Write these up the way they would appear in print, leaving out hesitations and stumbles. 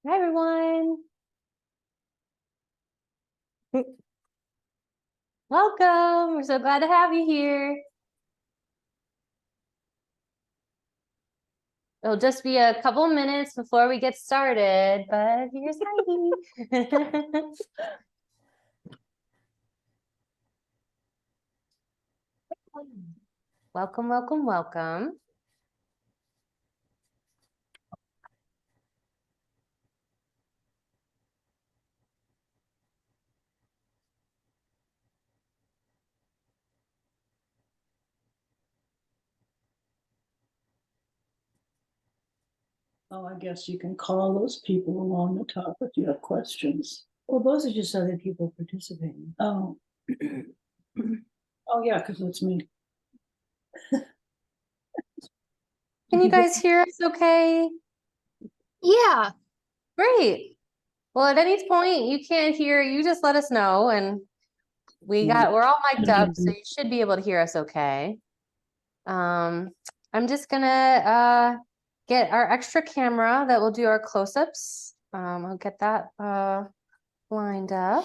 Hi, everyone. Welcome. We're so glad to have you here. It'll just be a couple minutes before we get started, but here's Heidi. Welcome, welcome, welcome. Oh, I guess you can call those people along the top if you have questions. Well, those are just other people participating. Oh. Oh, yeah, because it's me. Can you guys hear us okay? Yeah. Great. Well, at any point you can't hear, you just let us know, and we're all mic'd up, so you should be able to hear us okay. I'm just gonna get our extra camera that will do our close-ups. I'll get that lined up.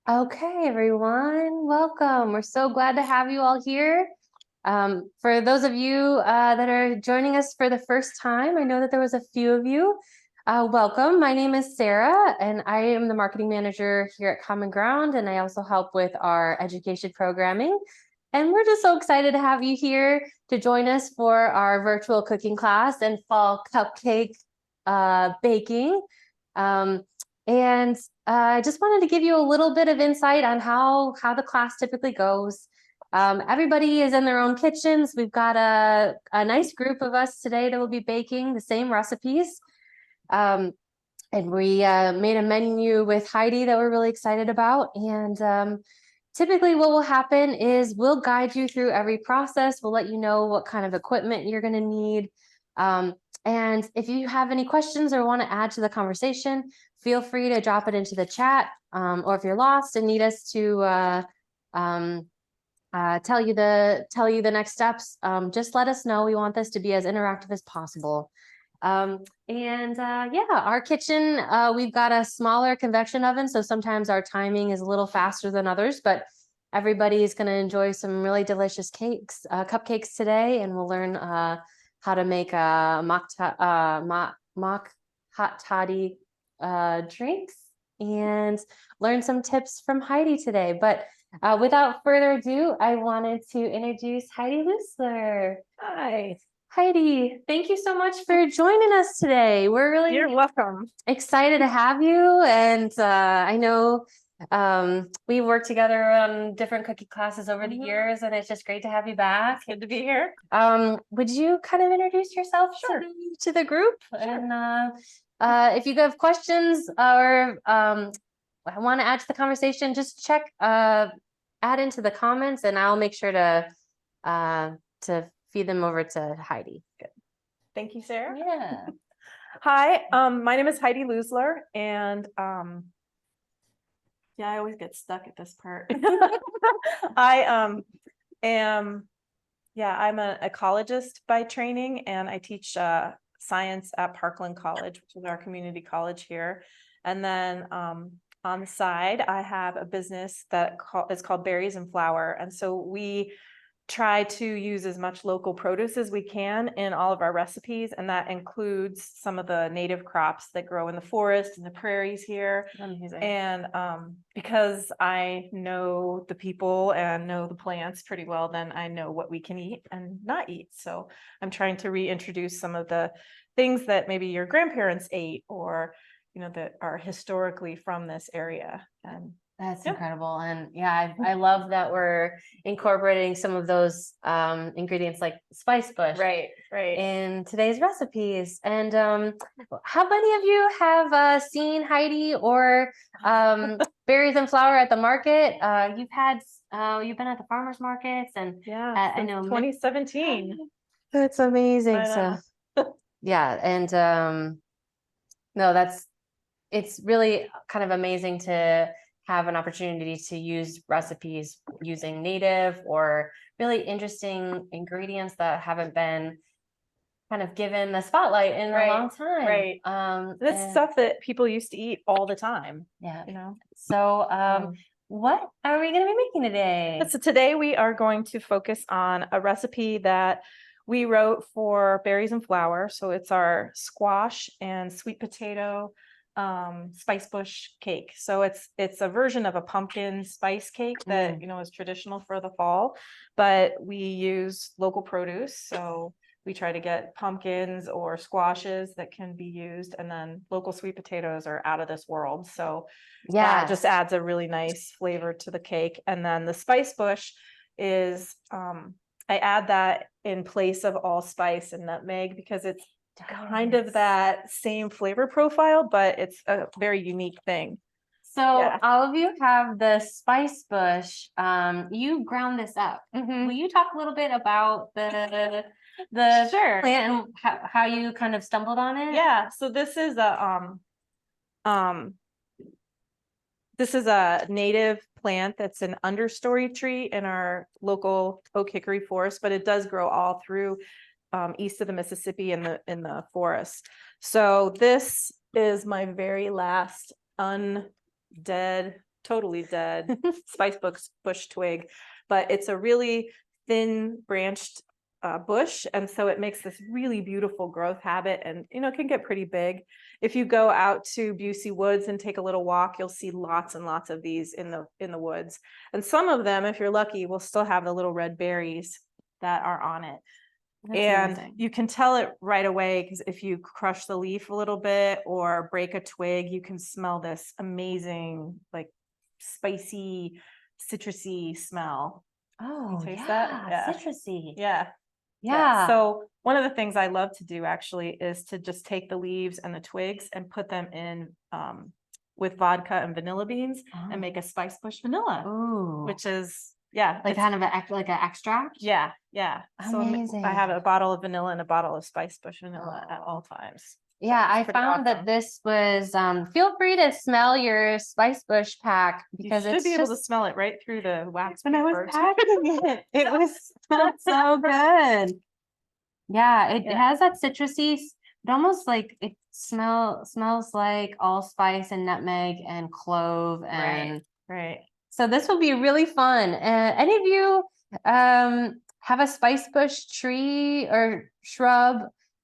Okay, everyone, welcome. We're so glad to have you all here. For those of you that are joining us for the first time, I know that there was a few of you. Welcome. My name is Sarah, and I am the marketing manager here at Common Ground, and I also help with our education programming. And we're just so excited to have you here to join us for our virtual cooking class and fall cupcake baking. And I just wanted to give you a little bit of insight on how the class typically goes. Everybody is in their own kitchens. We've got a nice group of us today that will be baking the same recipes. And we made a menu with Heidi that we're really excited about. And typically what will happen is we'll guide you through every process. We'll let you know what kind of equipment you're going to need. And if you have any questions or want to add to the conversation, feel free to drop it into the chat. Or if you're lost and need us to tell you the next steps, just let us know. We want this to be as interactive as possible. Yeah, our kitchen, we've got a smaller convection oven, so sometimes our timing is a little faster than others, but everybody is going to enjoy some really delicious cupcakes today, and we'll learn how to make a mock hot toddy drinks and learn some tips from Heidi today. But without further ado, I wanted to introduce Heidi Leuszler. Hi. Heidi, thank you so much for joining us today. We're really You're welcome. excited to have you. And I know we worked together on different cookie classes over the years, and it's just great to have you back. Good to be here. Would you kind of introduce yourself to the group? Sure. And if you have questions or want to add to the conversation, just add into the comments, and I'll make sure to feed them over to Heidi. Good. Thank you, Sarah. Yeah. Hi, my name is Heidi Leuszler, and yeah, I always get stuck at this part. I'm an ecologist by training, and I teach science at Parkland College, which is our community college here. And then on the side, I have a business that is called Berries and Flour. And so we try to use as much local produce as we can in all of our recipes. And that includes some of the native crops that grow in the forest and the prairies here. Amazing. And because I know the people and know the plants pretty well, then I know what we can eat and not eat. So I'm trying to reintroduce some of the things that maybe your grandparents ate, or that are historically from this area, and That's Yeah. incredible. And yeah, I love that we're incorporating some of those ingredients like Spicebush Right. in today's recipes. And how many of you have seen Heidi or berries and flour at the market? You've been at the farmers markets, and Yeah. I Since know 2017. it's amazing. I So know. yeah, and no, it's really kind of amazing to have an opportunity to use recipes using native or really interesting ingredients that haven't been kind of given the spotlight in a long time. Right. That's and- stuff that people used to eat all the time, yeah. you know? So, what are we going to be making today? So today we are going to focus on a recipe that we wrote for berries and flour. So it's our squash and sweet potato spice bush cake. So it's a version of a pumpkin spice cake that, you know, is traditional for the fall, but we use local produce. So we try to get pumpkins or squashes that can be used, and then local sweet potatoes are out of this world. So Yeah, just adds a really nice flavor to the cake. And then the spice bush is, I add that in place of allspice and nutmeg because it's kind of that same flavor profile, but it's a very unique thing. So all of you have the spice bush. You ground this up. Will you talk a little bit about the Sure. plant and how you kind of stumbled on it? Yeah. So this is a native plant that's an understory tree in our local oak hickory forest, but it does grow all through east of the Mississippi in the forest. So this is my very last totally dead spice bush twig, but it's a really thin branched bush, and so it makes this really beautiful growth habit, and you know, it can get pretty big. If you go out to Busey Woods and take a little walk, you'll see lots and lots of these in the woods, and some of them, if you're lucky, will still have the little red berries that are on it. That's amazing. You can tell it right away because if you crush the leaf a little bit or break a twig, you can smell this amazing, like spicy, citrusy smell. Oh, taste yeah, that? Yeah. citrusy. Yeah. So one of the things I love to do actually is to just take the leaves and the twigs and put them in with vodka and vanilla beans and make a spice bush vanilla. Ooh. Which is like kind of like an extract. Yeah. Amazing. So I have a bottle of vanilla and a bottle of spice bush vanilla at all times. Yeah, I found that this was feel free to smell your spice bush pack because you should be able to smell it right through the wax when I was paper. packing it was smelled so good. Yeah, it has that citrusy, it almost like it smells like allspice and nutmeg and clove and Right. so this will be really fun. Any of you have a spice bush tree or shrub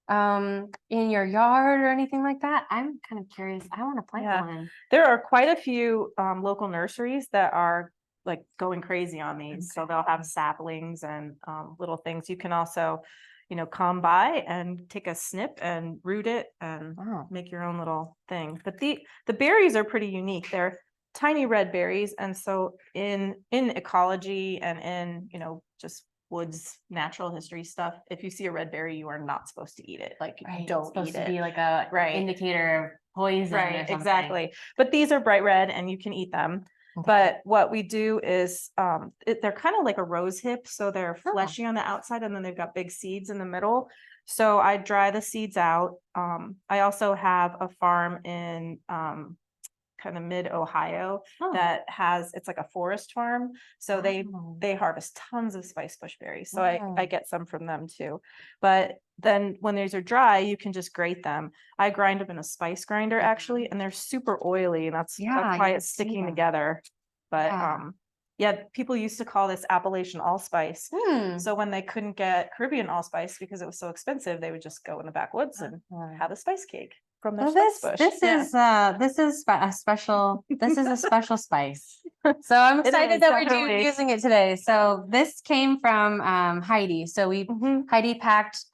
in your yard or anything like that? I'm kind of curious. I want to plant one. There are quite a few local nurseries that are like going crazy on these. So they'll have saplings and little things. You can also, you know, come by and take a snip and root it and make your own little thing. But the berries are pretty unique. They're tiny red berries, and so in ecology and in, you know, just woods natural history stuff, if you see a red berry, you are not supposed to eat it. Like don't it's supposed eat to it. be like a indicator of poison or something. Exactly. But these are bright red and you can eat them. But what we do is they're kind of like a rose hip, so they're fleshy on the outside and then they've got big seeds in the middle. So I dry the seeds out. I also have a farm in kind of mid-Ohio that it's like a forest farm. So they harvest tons of spice bush berries. So I get some from them too. But then when these are dry, you can just grate them. I grind them in a spice grinder actually, and they're super oily, and that's why it's sticking together. But people used to call this Appalachian allspice. So when they couldn't get Caribbean allspice because it was so expensive, they would just go in the backwoods and have a spice cake. From their spice bush. This is a special spice. So I'm excited that we're using it today. So this came from Heidi. So Heidi packed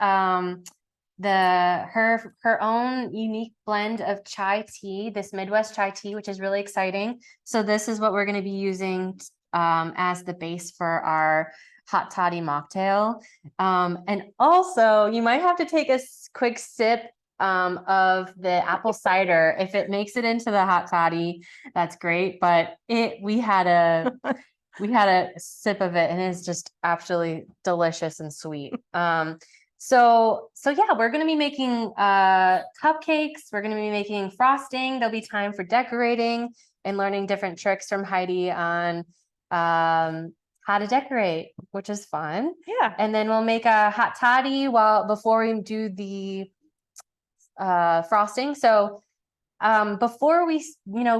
her own unique blend of chai tea, this Midwest chai tea, which is really exciting. So this is what we're going to be using as the base for our hot toddy mocktail. And also you might have to take a quick sip of the apple cider. If it makes it into the hot toddy, that's great. But we had a sip of it and it's just absolutely delicious and sweet. So yeah, we're going to be making cupcakes. We're going to be making frosting. There'll be time for decorating and learning different tricks from Heidi on how to decorate, which is fun. Yeah. And then we'll make a hot toddy before we do the frosting. So before we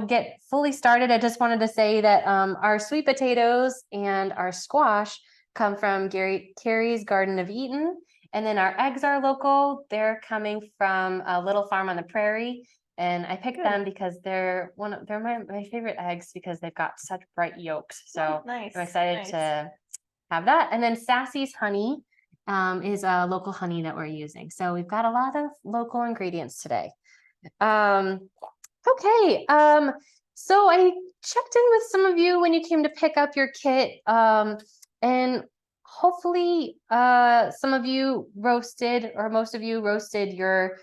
get fully started, I just wanted to say that our sweet potatoes and our squash come from Carrie's Garden of Eden. And then our eggs are local. They're coming from a little farm on the prairie. And I picked them because they're my favorite eggs because they've got such bright yolks. So Nice. I'm excited to have that. And then Sassy's honey is a local honey that we're using. So we've got a lot of local ingredients today. Okay. So I checked in with some of you when you came to pick up your kit. And hopefully some of you roasted, or most of you roasted your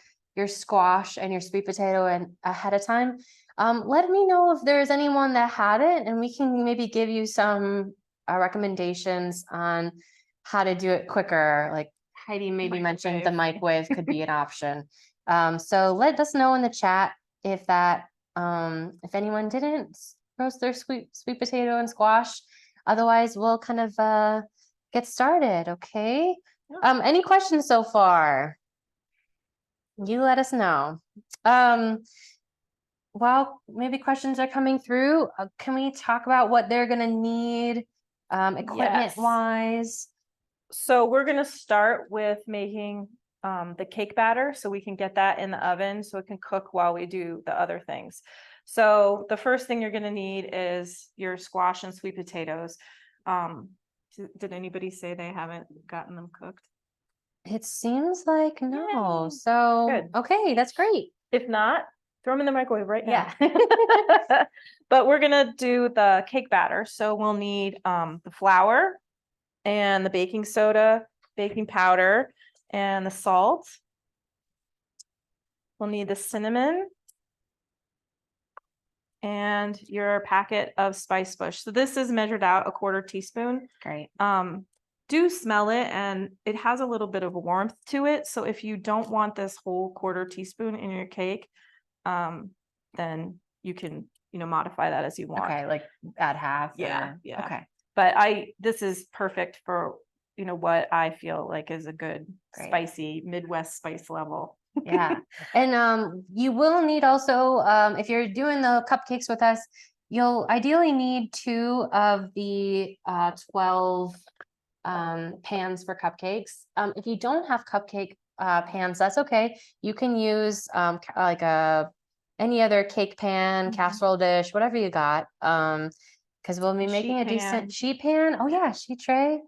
squash and your sweet potato ahead of time. Let me know if there's anyone that hadn't, and we can maybe give you some recommendations on how to do it quicker. Like Heidi maybe mentioned the microwave could be an option. So let us know in the chat if anyone didn't roast their sweet potato and squash. Otherwise, we'll kind of get started. Okay. Any questions so far? You let us know. While maybe questions are coming through, can we talk about what they're going to need equipment wise? So we're going to start with making the cake batter so we can get that in the oven so it can cook while we do the other things. So the first thing you're going to need is your squash and sweet potatoes. Did anybody say they haven't gotten them cooked? It seems like no. Yay. So, Good. Okay, that's great. If not, throw them in the microwave right now. Yeah. But we're going to do the cake batter. So we'll need the flour and the baking soda, baking powder, and the salt. We'll need the cinnamon and your packet of Spicebush. So this is measured out 1/4 teaspoon. Great. Do smell it, and it has a little bit of warmth to it. So if you don't want this whole 1/4 teaspoon in your cake, then you can, modify that as you want. Okay, like add half. Yeah, or- yeah. Okay. But this is perfect for, what I feel like is a good Great. spicy Midwest spice level. Yeah. And you will need also, if you're doing the cupcakes with us, you'll ideally need 2 of the 12 pans for cupcakes. If you don't have cupcake pans, that's okay. You can use like any other cake pan, casserole dish, whatever you got. Because we'll be making a decent sheet pan. Oh yeah, sheet tray.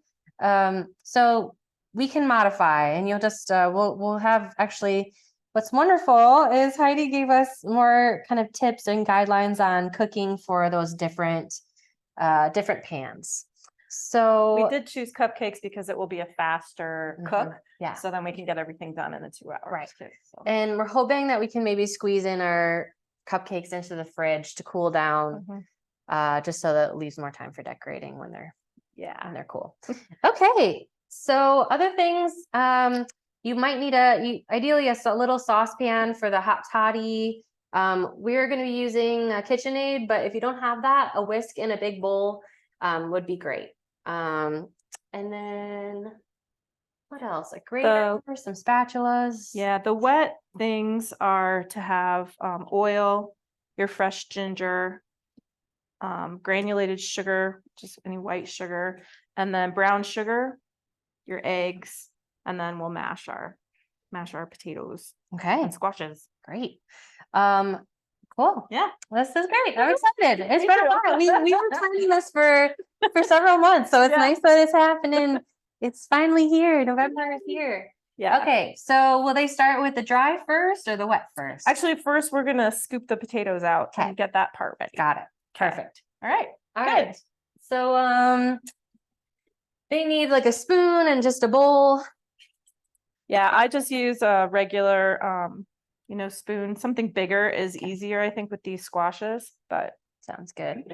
So we can modify, and you'll just we'll have actually. What's wonderful is Heidi gave us more kind of tips and guidelines on cooking for those different pans. So We did choose cupcakes because it will be a faster cook. Yeah. So then we can get everything done in the 2 hours. Right. Too, so. And we're hoping that we can maybe squeeze in our cupcakes into the fridge to cool down, just so that it leaves more time for decorating when they're cool. Okay. So other things, you might need ideally a little saucepan for the hot toddy. We're going to be using a KitchenAid, but if you don't have that, a whisk in a big bowl would be great. And then what else? A grater, some spatulas. Yeah, the wet things are to have oil, your fresh ginger, granulated sugar, just any white sugar, and then brown sugar, your eggs, and then we'll mash our potatoes and squashes. Great. Cool. Yeah. This is great. I'm excited. It's been a while. We were planning this for several months, so it's nice that it's happening. It's finally here. November is here. Yeah. Okay, so will they start with the dry first or the wet first? Actually, first we're gonna scoop the potatoes out Okay. and get that part ready. Got it. Okay. Perfect. All right. All Good. right. So they need like a spoon and just a bowl. Yeah, I just use a regular spoon. Something bigger is easier, I think, with these squashes, but Sounds good.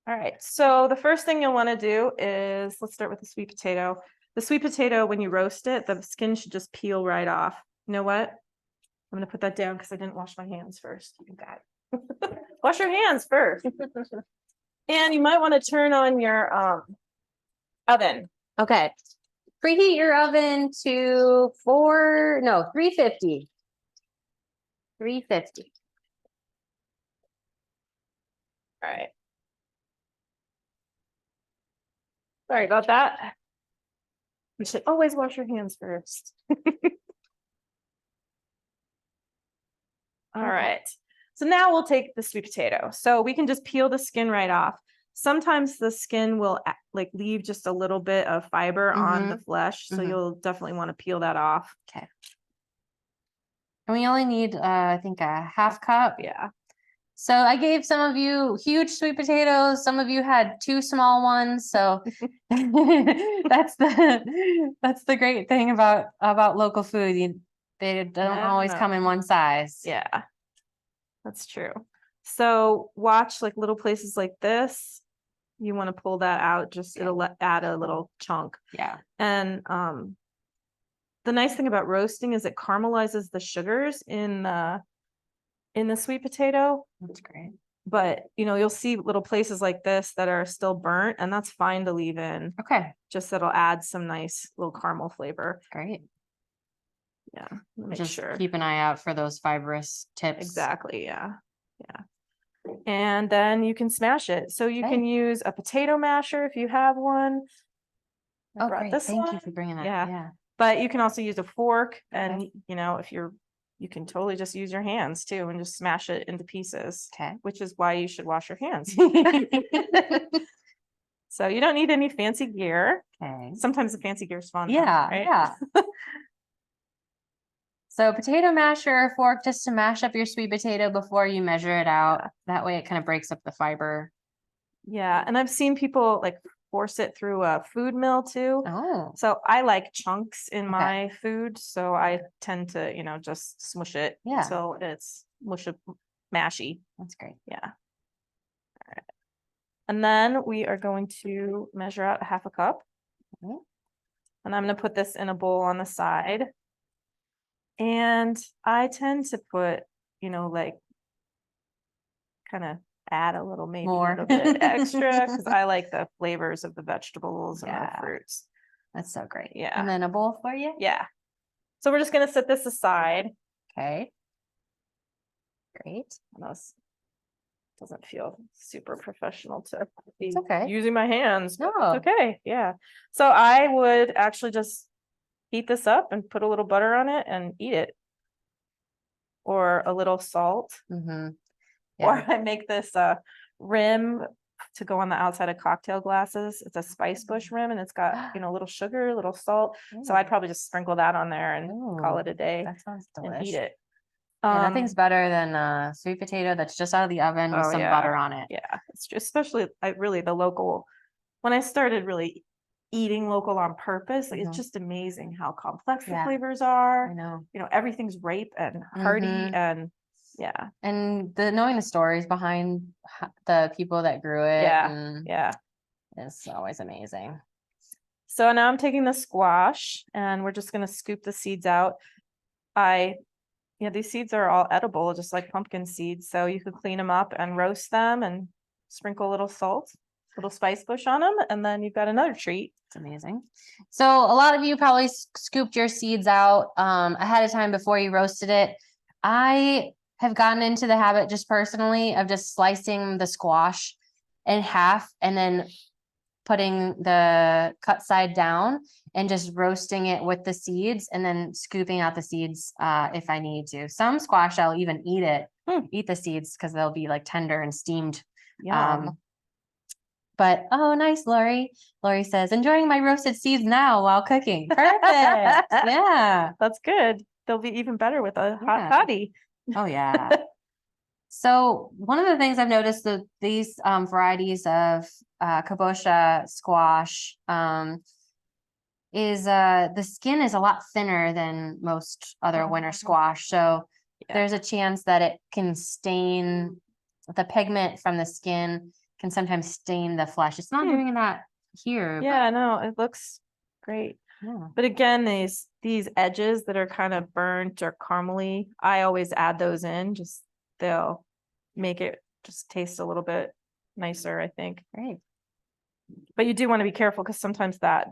all right. So the first thing you'll want to do is, let's start with the sweet potato. The sweet potato, when you roast it, the skin should just peel right off. You know what? I'm gonna put that down because I didn't wash my hands first. You got it. Wash your hands first. And you might want to turn on your oven. Okay. Preheat your oven to 350. 350. All right. Sorry about that. You should always wash your hands first. All right. So now we'll take the sweet potato. So we can just peel the skin right off. Sometimes the skin will like leave just a little bit of fiber on the flesh. So you'll definitely want to peel that off. Okay. And we only need, I think, a half cup. Yeah. So I gave some of you huge sweet potatoes. Some of you had 2 small ones. So that's the great thing about local food. They don't always come in one size. Yeah, that's true. So watch like little places like this. You want to pull that out, just it'll add a little chunk. Yeah. And the nice thing about roasting is it caramelizes the sugars in the sweet potato. That's great. But you'll see little places like this that are still burnt, and that's fine to leave in. Okay. Just that'll add some nice little caramel flavor. Great. Yeah. Make Just sure. keep an eye out for those fibrous tips. Exactly. Yeah. Yeah. And then you can smash it. So you can use a potato masher if you have one. Oh, great. Thank you for bringing that. Yeah. But you can also use a fork, and if you can totally just use your hands too and just smash it into pieces. Okay. Which is why you should wash your hands. So you don't need any fancy gear. Okay. Sometimes the fancy gear is fun. Yeah. Right? Yeah. So potato masher or fork just to mash up your sweet potato before you measure it out. Yeah. That way it kind of breaks up the fiber. Yeah. And I've seen people like force it through a food mill too. Oh. So I like chunks in my food. So I tend to, just smush it until it's mashy. That's great. Yeah. All right. And then we are going to measure out a half a cup. Okay. And I'm going to put this in a bowl on the side. And I tend to put, like kind of add a little, maybe More. a little bit extra because I like the flavors of the vegetables and the fruits. That's so great. Yeah. And then a bowl for you? Yeah. So we're just going to set this aside. Okay. Great. This doesn't feel super professional to be okay. using my hands. No. It's okay. Yeah. So I would actually just heat this up and put a little butter on it and eat it. Or a little salt. Mm-hmm. Or I make this rim to go on the outside of cocktail glasses. It's a Spicebush rim, and it's got a little sugar, a little salt. So I'd probably just sprinkle that on there and call it a day. That sounds delicious. And eat it. Yeah, nothing's better than sweet potato that's just out of the oven with some butter on it. Yeah, it's just, especially really the local. When I started really eating local on purpose, like, it's just amazing how complex the flavors are. I know. Everything's ripe and hearty and and knowing the stories behind the people that grew it. It's always amazing. So now I'm taking the squash and we're just going to scoop the seeds out. These seeds are all edible, just like pumpkin seeds. So you could clean them up and roast them and sprinkle a little salt, little spice bush on them, and then you've got another treat. It's amazing. So a lot of you probably scooped your seeds out ahead of time before you roasted it. I have gotten into the habit just personally of just slicing the squash in half and then putting the cut side down and just roasting it with the seeds and then scooping out the seeds if I need to. Some squash, I'll even eat the seeds because they'll be like tender and steamed. But oh, nice, Lori. Lori says, enjoying my roasted seeds now while cooking. Perfect. Yeah. That's good. They'll be even better with a hot Yeah. toddy. Oh, yeah. So one of the things I've noticed that these varieties of kabocha squash is the skin is a lot thinner than most other winter squash. So Yeah. there's a chance that it can stain the pigment from the skin can sometimes stain the flesh. It's not doing that here. Yeah, no, it looks great. Yeah. But again, these edges that are kind of burnt or caramely, I always add those in. Just they'll make it just taste a little bit nicer, I think. Great. But you do want to be careful because sometimes that,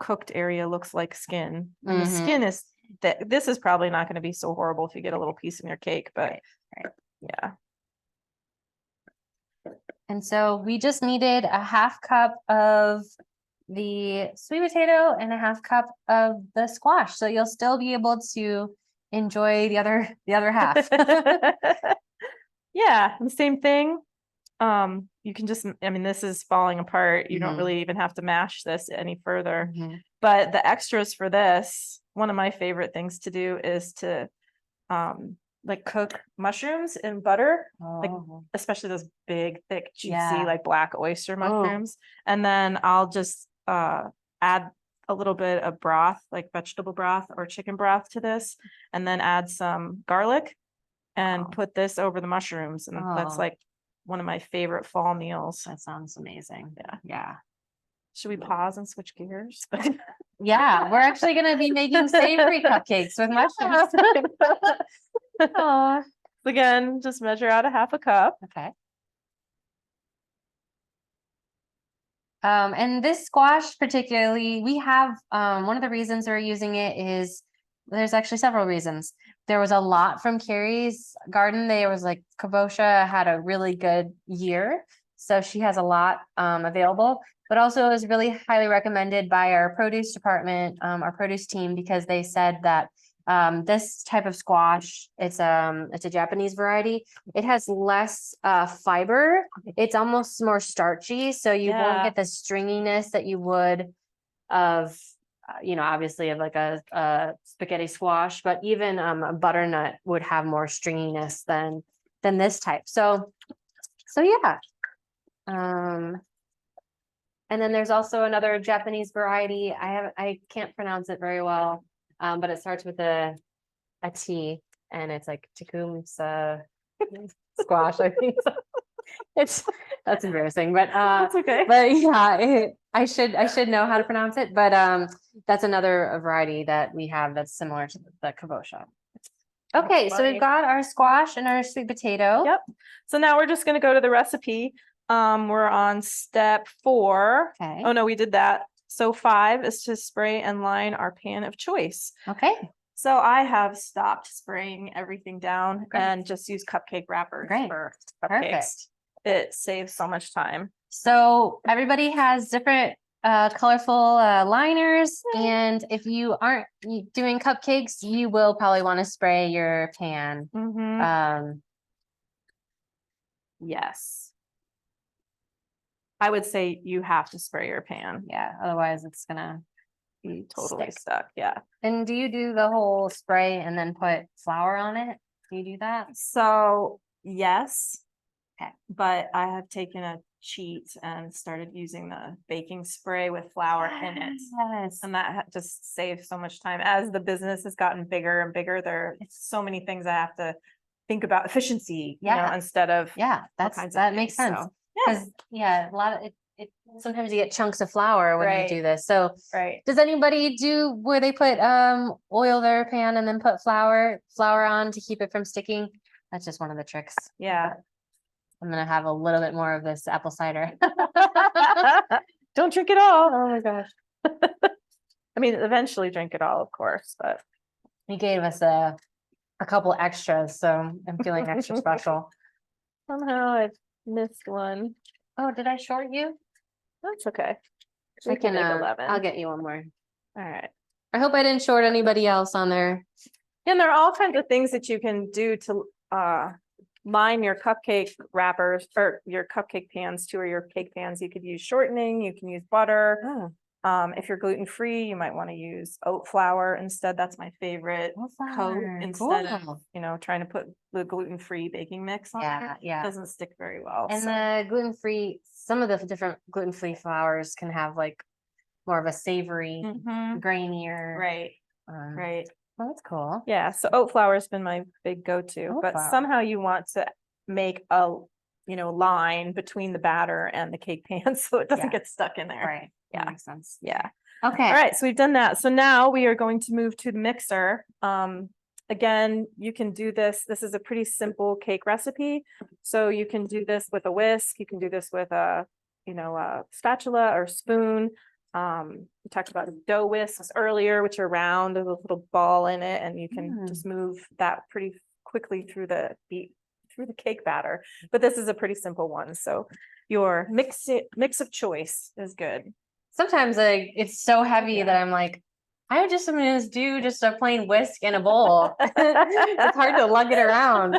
cooked area looks like skin. And the skin is that this is probably not going to be so horrible if you get a little piece in your cake, but Right. yeah. And so we just needed a half cup of the sweet potato and a half cup of the squash. So you'll still be able to enjoy the other half. Yeah, and the same thing. You can just, this is falling apart. You don't Mhm. really even have to mash this any further. Mhm. But the extras for this, one of my favorite things to do is to cook mushrooms in butter, Oh. especially those big, thick, juicy, Yeah. like black oyster Oh. mushrooms. And then I'll just add a little bit of broth, like vegetable broth or chicken broth to this, and then add some garlic and Wow. put this over the mushrooms. And that's Oh. like one of my favorite fall meals. That sounds amazing. Yeah. Yeah. Should we pause and switch gears? Yeah, we're actually gonna be making savory cupcakes with mushrooms. Aw. Again, just measure out a half a cup. Okay. And this squash particularly, we have one of the reasons we're using it is there's actually several reasons. There was a lot from Carrie's garden. There was like kabocha had a really good year, so she has a lot available. But also it was really highly recommended by our produce department, our produce team, because they said that this type of squash, it's a Japanese variety. It has less fiber. It's almost more starchy, so you won't Yeah. get the stringiness that you would of obviously of like a spaghetti squash, but even a butternut would have more stringiness than this type. So yeah. And then there's also another Japanese variety. I can't pronounce it very well, but it starts with a T, and it's like Tecumseh squash, I think. That's embarrassing, but That's okay. but yeah, I should know how to pronounce it, but that's another variety that we have that's similar to the kabocha. Okay, so funny. we've got our squash and our sweet potato. Yep. So now we're just going to go to the recipe. We're on step 4. Okay. Oh no, we did that. So 5 is to spray and line our pan of choice. Okay. So I have stopped spraying everything down Great. and just use cupcake wrappers Great. for Perfect. cupcakes. It saves so much time. So everybody has different colorful liners, and if you aren't doing cupcakes, you will probably want to spray your pan. Yes. I would say you have to spray your pan. Yeah, otherwise it's gonna be Totally stick. stuck. Yeah. And do you do the whole spray and then put flour on it? Do you do that? So yes, Okay. but I have taken a cheat and started using the baking spray with flour in it. Yes. And that just saves so much time. As the business has gotten bigger and bigger, there are so many things I have to think about efficiency, Yeah. instead of Yeah, kinds of that makes things, sense. so, yeah. Because yeah, a lot of it sometimes you get chunks of flour when Right. you do this. So Right. does anybody do where they put oil their pan and then put flour on to keep it from sticking? That's just one of the tricks. Yeah. I'm gonna have a little bit more of this apple cider. Don't drink it all. Oh my gosh. Eventually drink it all, of course, but You gave us a couple extras, so I'm feeling extra special. somehow I missed one. Oh, did I short you? That's okay. I We can make 11. I'll get you one more. All right. I hope I didn't short anybody else on there. And there are all kinds of things that you can do to line your cupcake wrappers or your cupcake pans too, or your cake pans. You could use shortening, you can use butter. Oh, If you're gluten-free, you might want to use oat flour instead. That's my favorite oat coat flour, instead of, cool. trying to put the gluten-free baking mix on Yeah, it. yeah. Doesn't stick very well. And so- the gluten-free, some of the different gluten-free flours can have like more of a savory, Mhm. grainier. Right, um, right. Well, that's cool. Yeah, so oat flour has been my big go-to, Oat but flour. somehow you want to make a, line between the batter and the cake pan so it doesn't Yeah. get stuck in there. Right. That Yeah. makes sense. Yeah. Okay. All right, so we've done that. So now we are going to move to the mixer. Again, you can do this. This is a pretty simple cake recipe. So you can do this with a whisk. You can do this with a, a spatula or spoon. We talked about dough whisks earlier, which are round with a little ball in it, and you can just move that pretty quickly through the cake batter. But this is a pretty simple one. So your mix of choice is good. Sometimes like it's so heavy Yeah. that I'm like, I just am gonna do just a plain whisk in a bowl. It's hard to lug it around.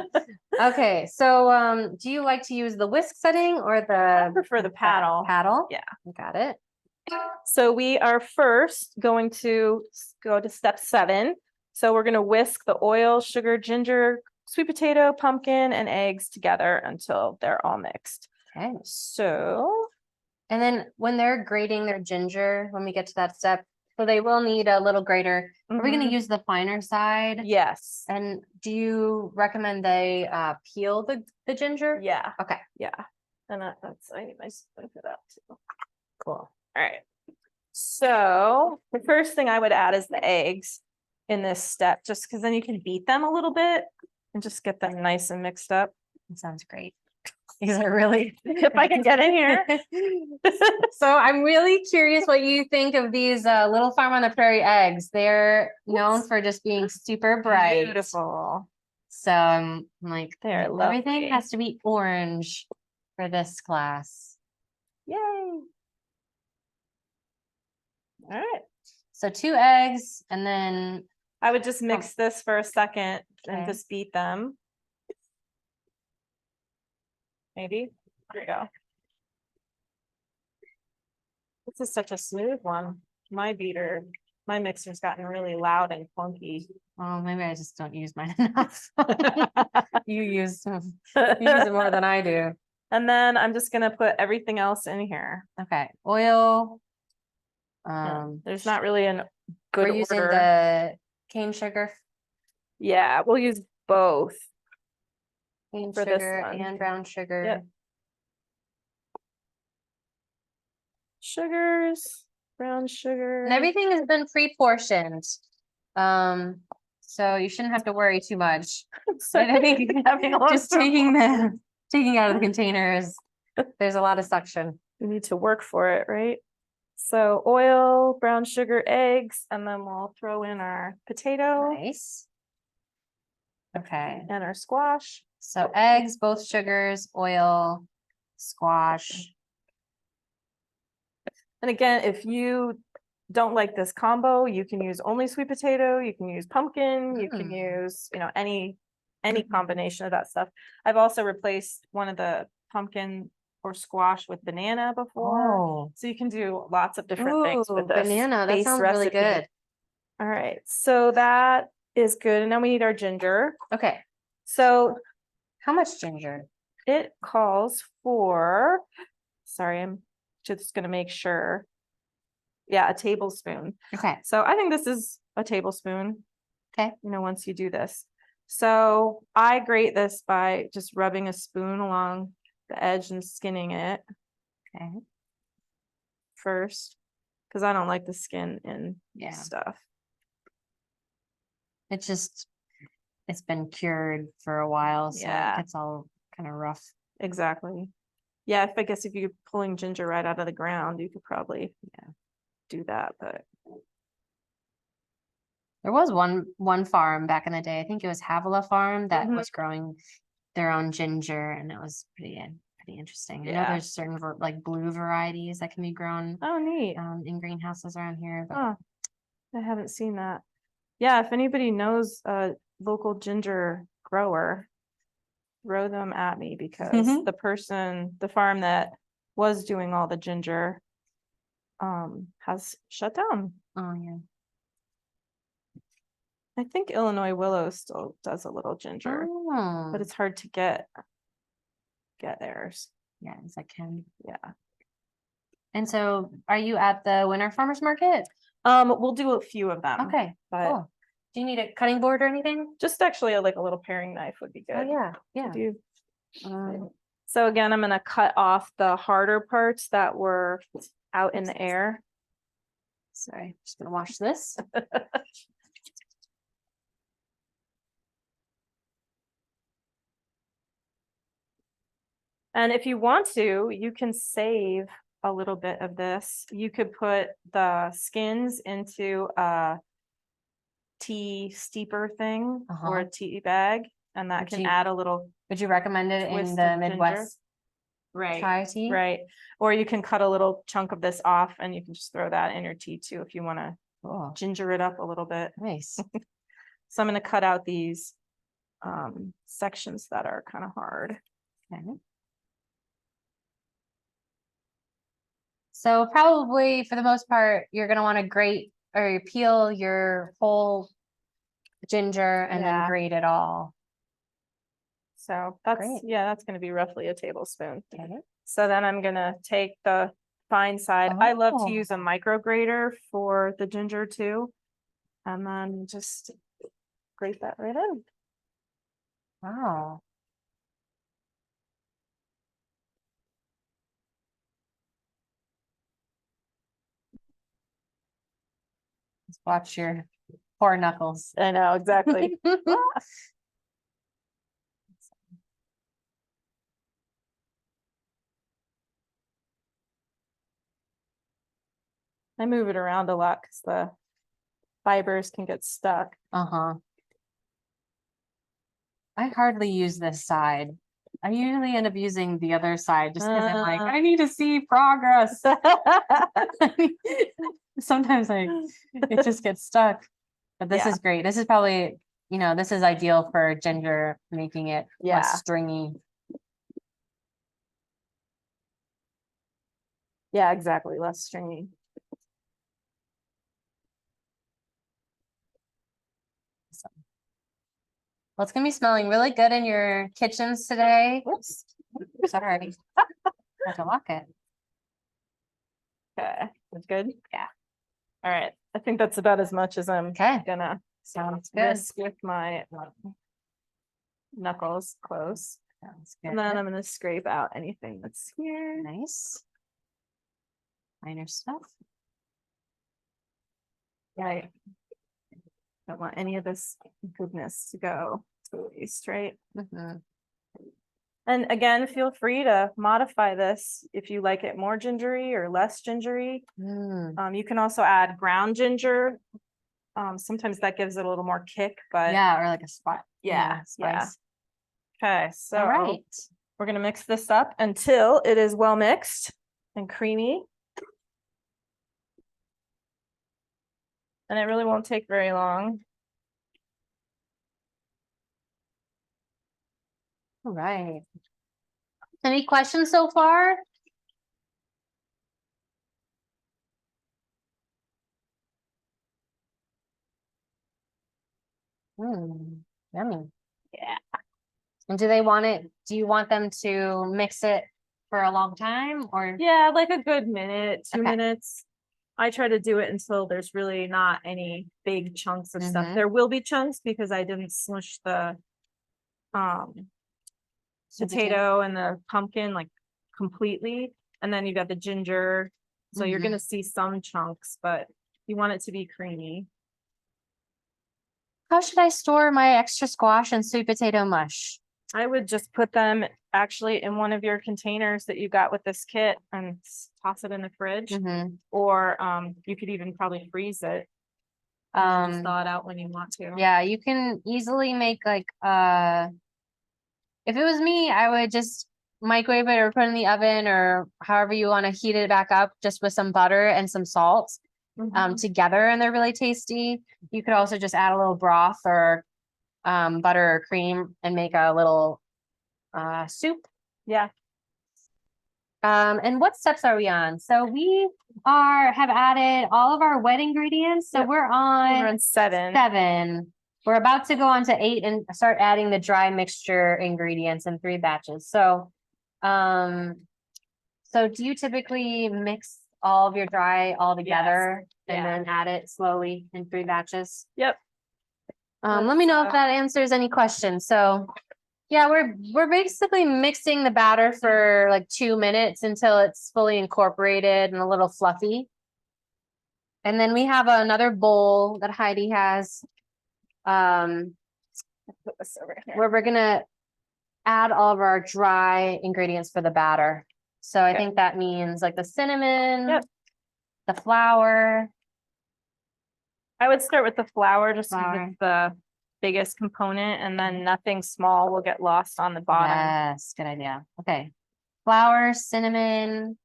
Okay, so do you like to use the whisk setting or I the prefer the paddle. paddle? Yeah. Got it. So we are first going to go to step 7. So we're going to whisk the oil, sugar, ginger, sweet potato, pumpkin, and eggs together until they're all mixed. Okay. So And then when they're grating their ginger, when we get to that step, so they will need a little grater. Are we gonna mhm, use the finer side? yes. And do you recommend they peel the ginger? Yeah. Okay, Yeah. And that's, I need my spoon for that too. cool. All right. So the first thing I would add is the eggs in this step, just because then you can beat them a little bit and just get them nice and mixed up. That sounds great. These are really. If I can get in here. So I'm really curious what you think of these Little Farm on the Prairie eggs. They're known for just being super bright. Beautiful. So I'm like, They're everything lovely. has to be orange for this class. Yay. All right. So 2 eggs and then, I would just mix this for a second and Okay. just beat them. Maybe. There you go. This is such a smooth one. My mixer's gotten really loud and clunky. oh, maybe I just don't use mine enough. You use it more than I do. And then I'm just gonna put everything else in here. Okay, oil. There's not really a good We're using order. the cane sugar, Yeah, we'll use both. cane For this sugar one. and brown sugar. Yep. Sugars, brown sugar. And everything has been pre-portioned. So you shouldn't have to worry too much. So But I think having a lot of just taking out of the containers, there's a lot of suction. we need to work for it, right? So oil, brown sugar, eggs, and then we'll throw in our potato Nice. Okay, and our squash. so eggs, both sugars, oil, squash. And again, if you don't like this combo, you can use only sweet potato, you can use pumpkin, you can use, any combination of that stuff. I've also replaced one of the pumpkin or squash with banana before. Oh, So you can do lots of different things with this banana, that base sounds really recipe. good. All right, so that is good. And now we need our ginger. Okay, So how much ginger? it calls for, sorry, I'm just gonna make sure. Yeah, a tablespoon. Okay, So I think this is a tablespoon. Okay. Once you do this. So I grate this by just rubbing a spoon along the edge and skinning it okay, first, because I don't like the skin in yeah. stuff. It's been cured for a while, so Yeah. it gets all kind of rough. Exactly. Yeah, I guess if you're pulling ginger right out of the ground, you could probably do that, but There was one farm back in the day, I think it was Havilah Farm, that Mhm. was growing their own ginger, and it was pretty interesting. I know Yeah. there's certain like blue varieties that can be grown oh neat. in greenhouses around here, but Huh. I haven't seen that. Yeah, if anybody knows a local ginger grower, throw them at me because the farm that was doing all the ginger has shut down. Oh, yeah. I think Illinois Willow still does a little ginger, Oh, but it's hard to get theirs. yeah, it's like can. Yeah. And so are you at the Winter Farmers Market? We'll do a few of them. Okay, but cool. Do you need a cutting board or anything? just actually like a little paring knife would be good. Oh, yeah, to yeah. do. Um, So again, I'm gonna cut off the harder parts that were out in the air. sorry, just gonna wash this. And if you want to, you can save a little bit of this. You could put the skins into a tea steeper thing or a tea bag, and that Would can you- add a little Would you recommend it in twist the of ginger. Midwest right. chai tea? Right. Or you can cut a little chunk of this off and you can just throw that in your tea too if you want to Cool. ginger it up a little bit. Nice. So I'm going to cut out these sections that are kind of hard. Okay. So probably for the most part, you're gonna want to grate or peel your whole ginger and then Yeah. grate it all. So that's, Great. yeah, that's going to be roughly a tablespoon. Okay. So then I'm going to take the fine side. I love Oh. to use a micro grater for the ginger too. And then just grate that right in. Wow. Just watch your poor knuckles. I know, exactly. I move it around a lot because the fibers can get stuck. Uh-huh. I hardly use this side. I usually end up using the other side just because I'm like, I need to see progress. Sometimes it just gets stuck. But this Yeah. is great. This is probably, this is ideal for ginger, making it Yeah. less stringy. Yeah, exactly. Less stringy. Well, it's gonna be smelling really good in your kitchens today. Oops. Sorry. Have to lock it. Okay, that's good. Yeah. All right. I think that's about as much as I'm Okay. gonna Sounds good. risk with my knuckles close. Sounds good. And then I'm gonna scrape out anything that's here. Nice. Minor stuff. Right. Don't want any of this goodness to go to waste, right? Mhm. And again, feel free to modify this if you like it more gingery or less gingery. Mm. You can also add ground ginger. Sometimes that gives it a little more kick, but Yeah, or like a spot. yeah, Spice. okay. So All right. we're gonna mix this up until it is well mixed and creamy. And it really won't take very long. All right. Any questions so far? Yummy. Yeah. And do you want them to mix it for a long time or? Yeah, like a good minute, 2 Okay. minutes. I try to do it until there's really not any big chunks of stuff. Mhm. There will be chunks because I didn't smush the Sweet potato and the pumpkin like completely. And then you got the ginger. So you're Mhm. gonna see some chunks, but you want it to be creamy. How should I store my extra squash and sweet potato mush? I would just put them actually in one of your containers that you got with this kit and toss it in the fridge. Mhm. Or you could even probably freeze it. And just thaw it out when you want to. Yeah, you can easily make like if it was me, I would just microwave it or put it in the oven or however you want to heat it back up just with some butter and some salt Mhm. together, and they're really tasty. You could also just add a little broth or butter or cream and make a little soup. Yeah. And what steps are we on? So we have added all of our wet ingredients. So Yep. we're We're on on 7. 7. We're about to go on to 8 and start adding the dry mixture ingredients in 3 batches. So, so do you typically mix all of your dry all together and Yeah. then add it slowly in 3 batches? Yep. Let me know if that answers any questions. So yeah, we're basically mixing the batter for like 2 minutes until it's fully incorporated and a little fluffy. And then we have another bowl that Heidi has, Put this over here. where we're gonna add all of our dry ingredients for the batter. So I Okay. think that means like the cinnamon, Yep. the flour. I would start with the flour just because Flour. it's the biggest component, and then nothing small will get lost on the bottom. Yes, good idea. Okay. Flour, cinnamon,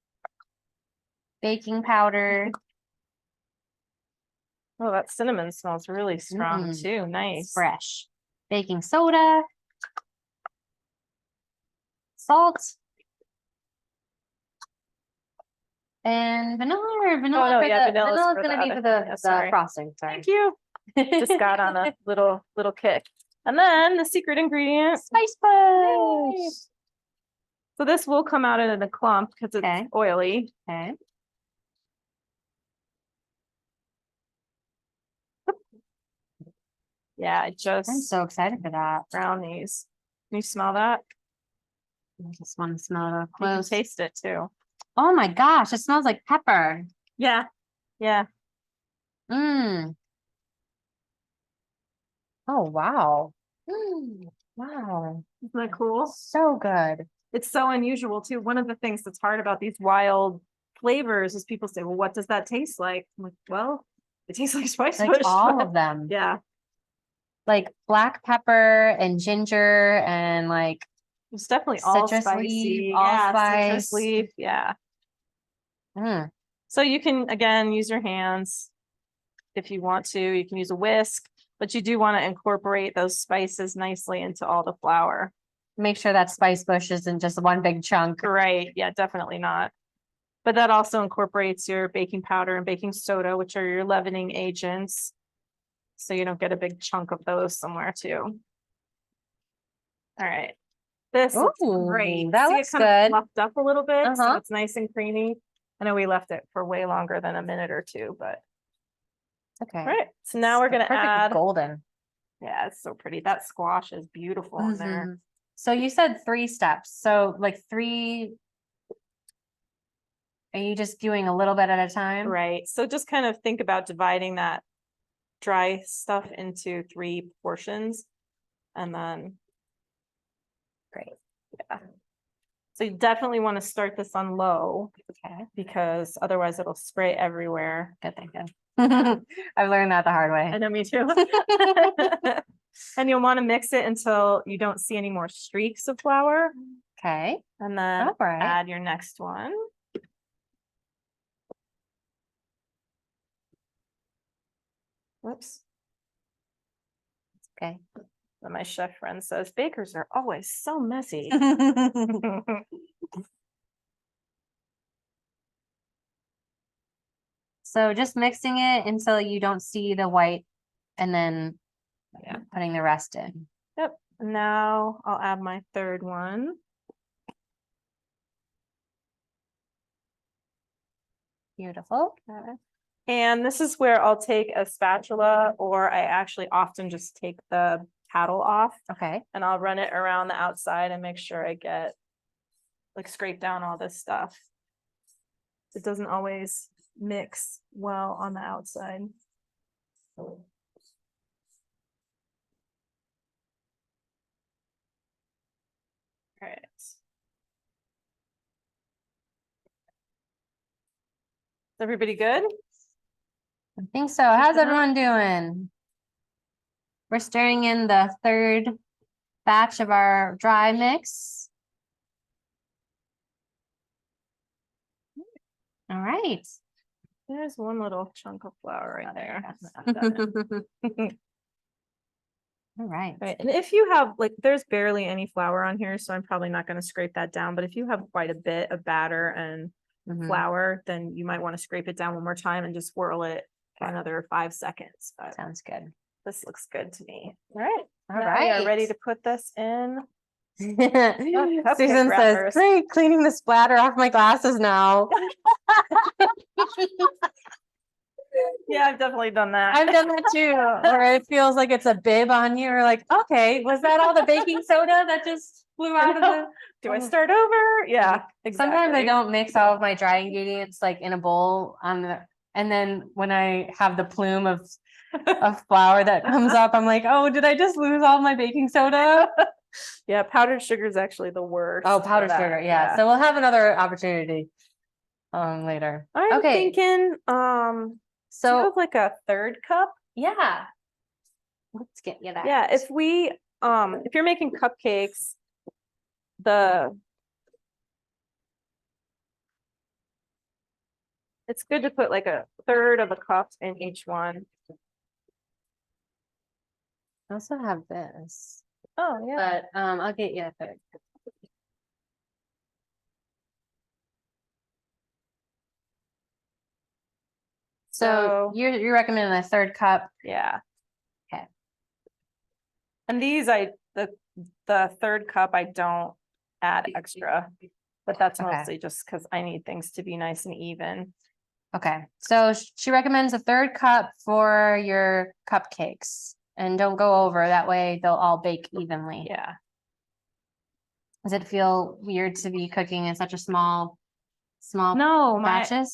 baking powder. Oh, that cinnamon smells really strong Mm, too. Nice. Fresh. Baking soda. Salt. And vanilla or vanilla no, for yeah, the vanilla's vanilla's for the gonna be other- for the, yeah, sorry. frosting. Sorry. Thank you. Just got on a little kick. And then the secret ingredient. Spicebush. Yay. So this will come out in a clump because it's Okay. oily. Okay. Yeah, I I'm just so excited for that. brown these. Can you smell that? I just want to smell it up You can close. taste it too. Oh my gosh, it smells like pepper. Yeah. Yeah. Mmm. Oh wow. Wow. Isn't that cool? So good. It's so unusual too. One of the things that's hard about these wild flavors is people say, well, what does that taste like? I'm like, well, it tastes like spice Like bush. all but- of them. Yeah. Like black pepper and ginger and like It's definitely all Citrus spicy. leaf, Citrus allspice. leaf. Yeah. mm, So you can, again, use your hands if you want to. You can use a whisk, but you do want to incorporate those spices nicely into all the flour. make sure that spice bush isn't just one big chunk. Right. Yeah, definitely not. But that also incorporates your baking powder and baking soda, which are your leavening agents. So you don't get a big chunk of those somewhere too. All right. This looks Ooh, great. that See, looks it kind of good. fluffed up a little bit, so Uh-huh. it's nice and creamy. I know we left it for way longer than a minute or two, but Okay. all right. So now we're It's gonna perfect add. golden. Yeah, it's so pretty. That squash is beautiful in there. Mhm. So you said 3 steps. So like 3. Are you just doing a little bit at a time? Right. So just kind of think about dividing that dry stuff into 3 portions, and then. Great. Yeah. So you definitely want to start this on low Okay. because otherwise it'll spray everywhere. Good thinking. I've learned that the hard way. I know, me too. And you'll want to mix it until you don't see any more streaks of flour, Okay. and then All right. add your next one. Whoops. Okay. And my chef friend says bakers are always so messy. So just mixing it until you don't see the white and then Yeah. putting the rest in. Yep. Now I'll add my third one. Beautiful. Okay. And this is where I'll take a spatula, or I actually often just take the paddle off, Okay. and I'll run it around the outside and make sure I get, like, scrape down all this stuff. It doesn't always mix well on the outside. All right. Is everybody good? I think so. How's enough? everyone doing? We're stirring in the 3rd batch of our dry mix. All right. There's one little chunk of flour right there. All All right. Right, and if you have, like, there's barely any flour on here, so I'm probably not gonna scrape that down, but if you have quite a bit of batter and Mhm. flour, then you might want to scrape it down one more time and just swirl it for another 5 seconds. But Sounds good. this looks good to me. All right. All Now we are ready right. to put this in. Susan says, wrappers. great, cleaning the splatter off my glasses now. Yeah, I've definitely done that. I've done that too. Or it feels like it's a bib on you. Or like, okay, was that all the baking soda that just flew out of the? Do I start over? Yeah, Sometimes I exactly. don't mix all of my dry ingredients like in a bowl and then when I have the plume of flour that comes up, I'm like, oh, did I just lose all my baking soda? Yeah, powdered sugar is actually the worst. Oh, for powdered that, sugar. Yeah. So we'll have another opportunity later. I'm Okay. thinking, do you So have like a third cup? yeah. Let's get you that. Yeah, if you're making cupcakes, it's good to put like a third of a cup in each one. I also have this, Oh, yeah. but I'll get you a third. So you're recommending a third cup. Yeah. Okay. And these, the third cup, I don't add extra, but that's Okay. mostly just because I need things to be nice and even. Okay, so she recommends a third cup for your cupcakes and don't go over, that way they'll all bake evenly. Yeah. Does it feel weird to be cooking in such a small No, batches?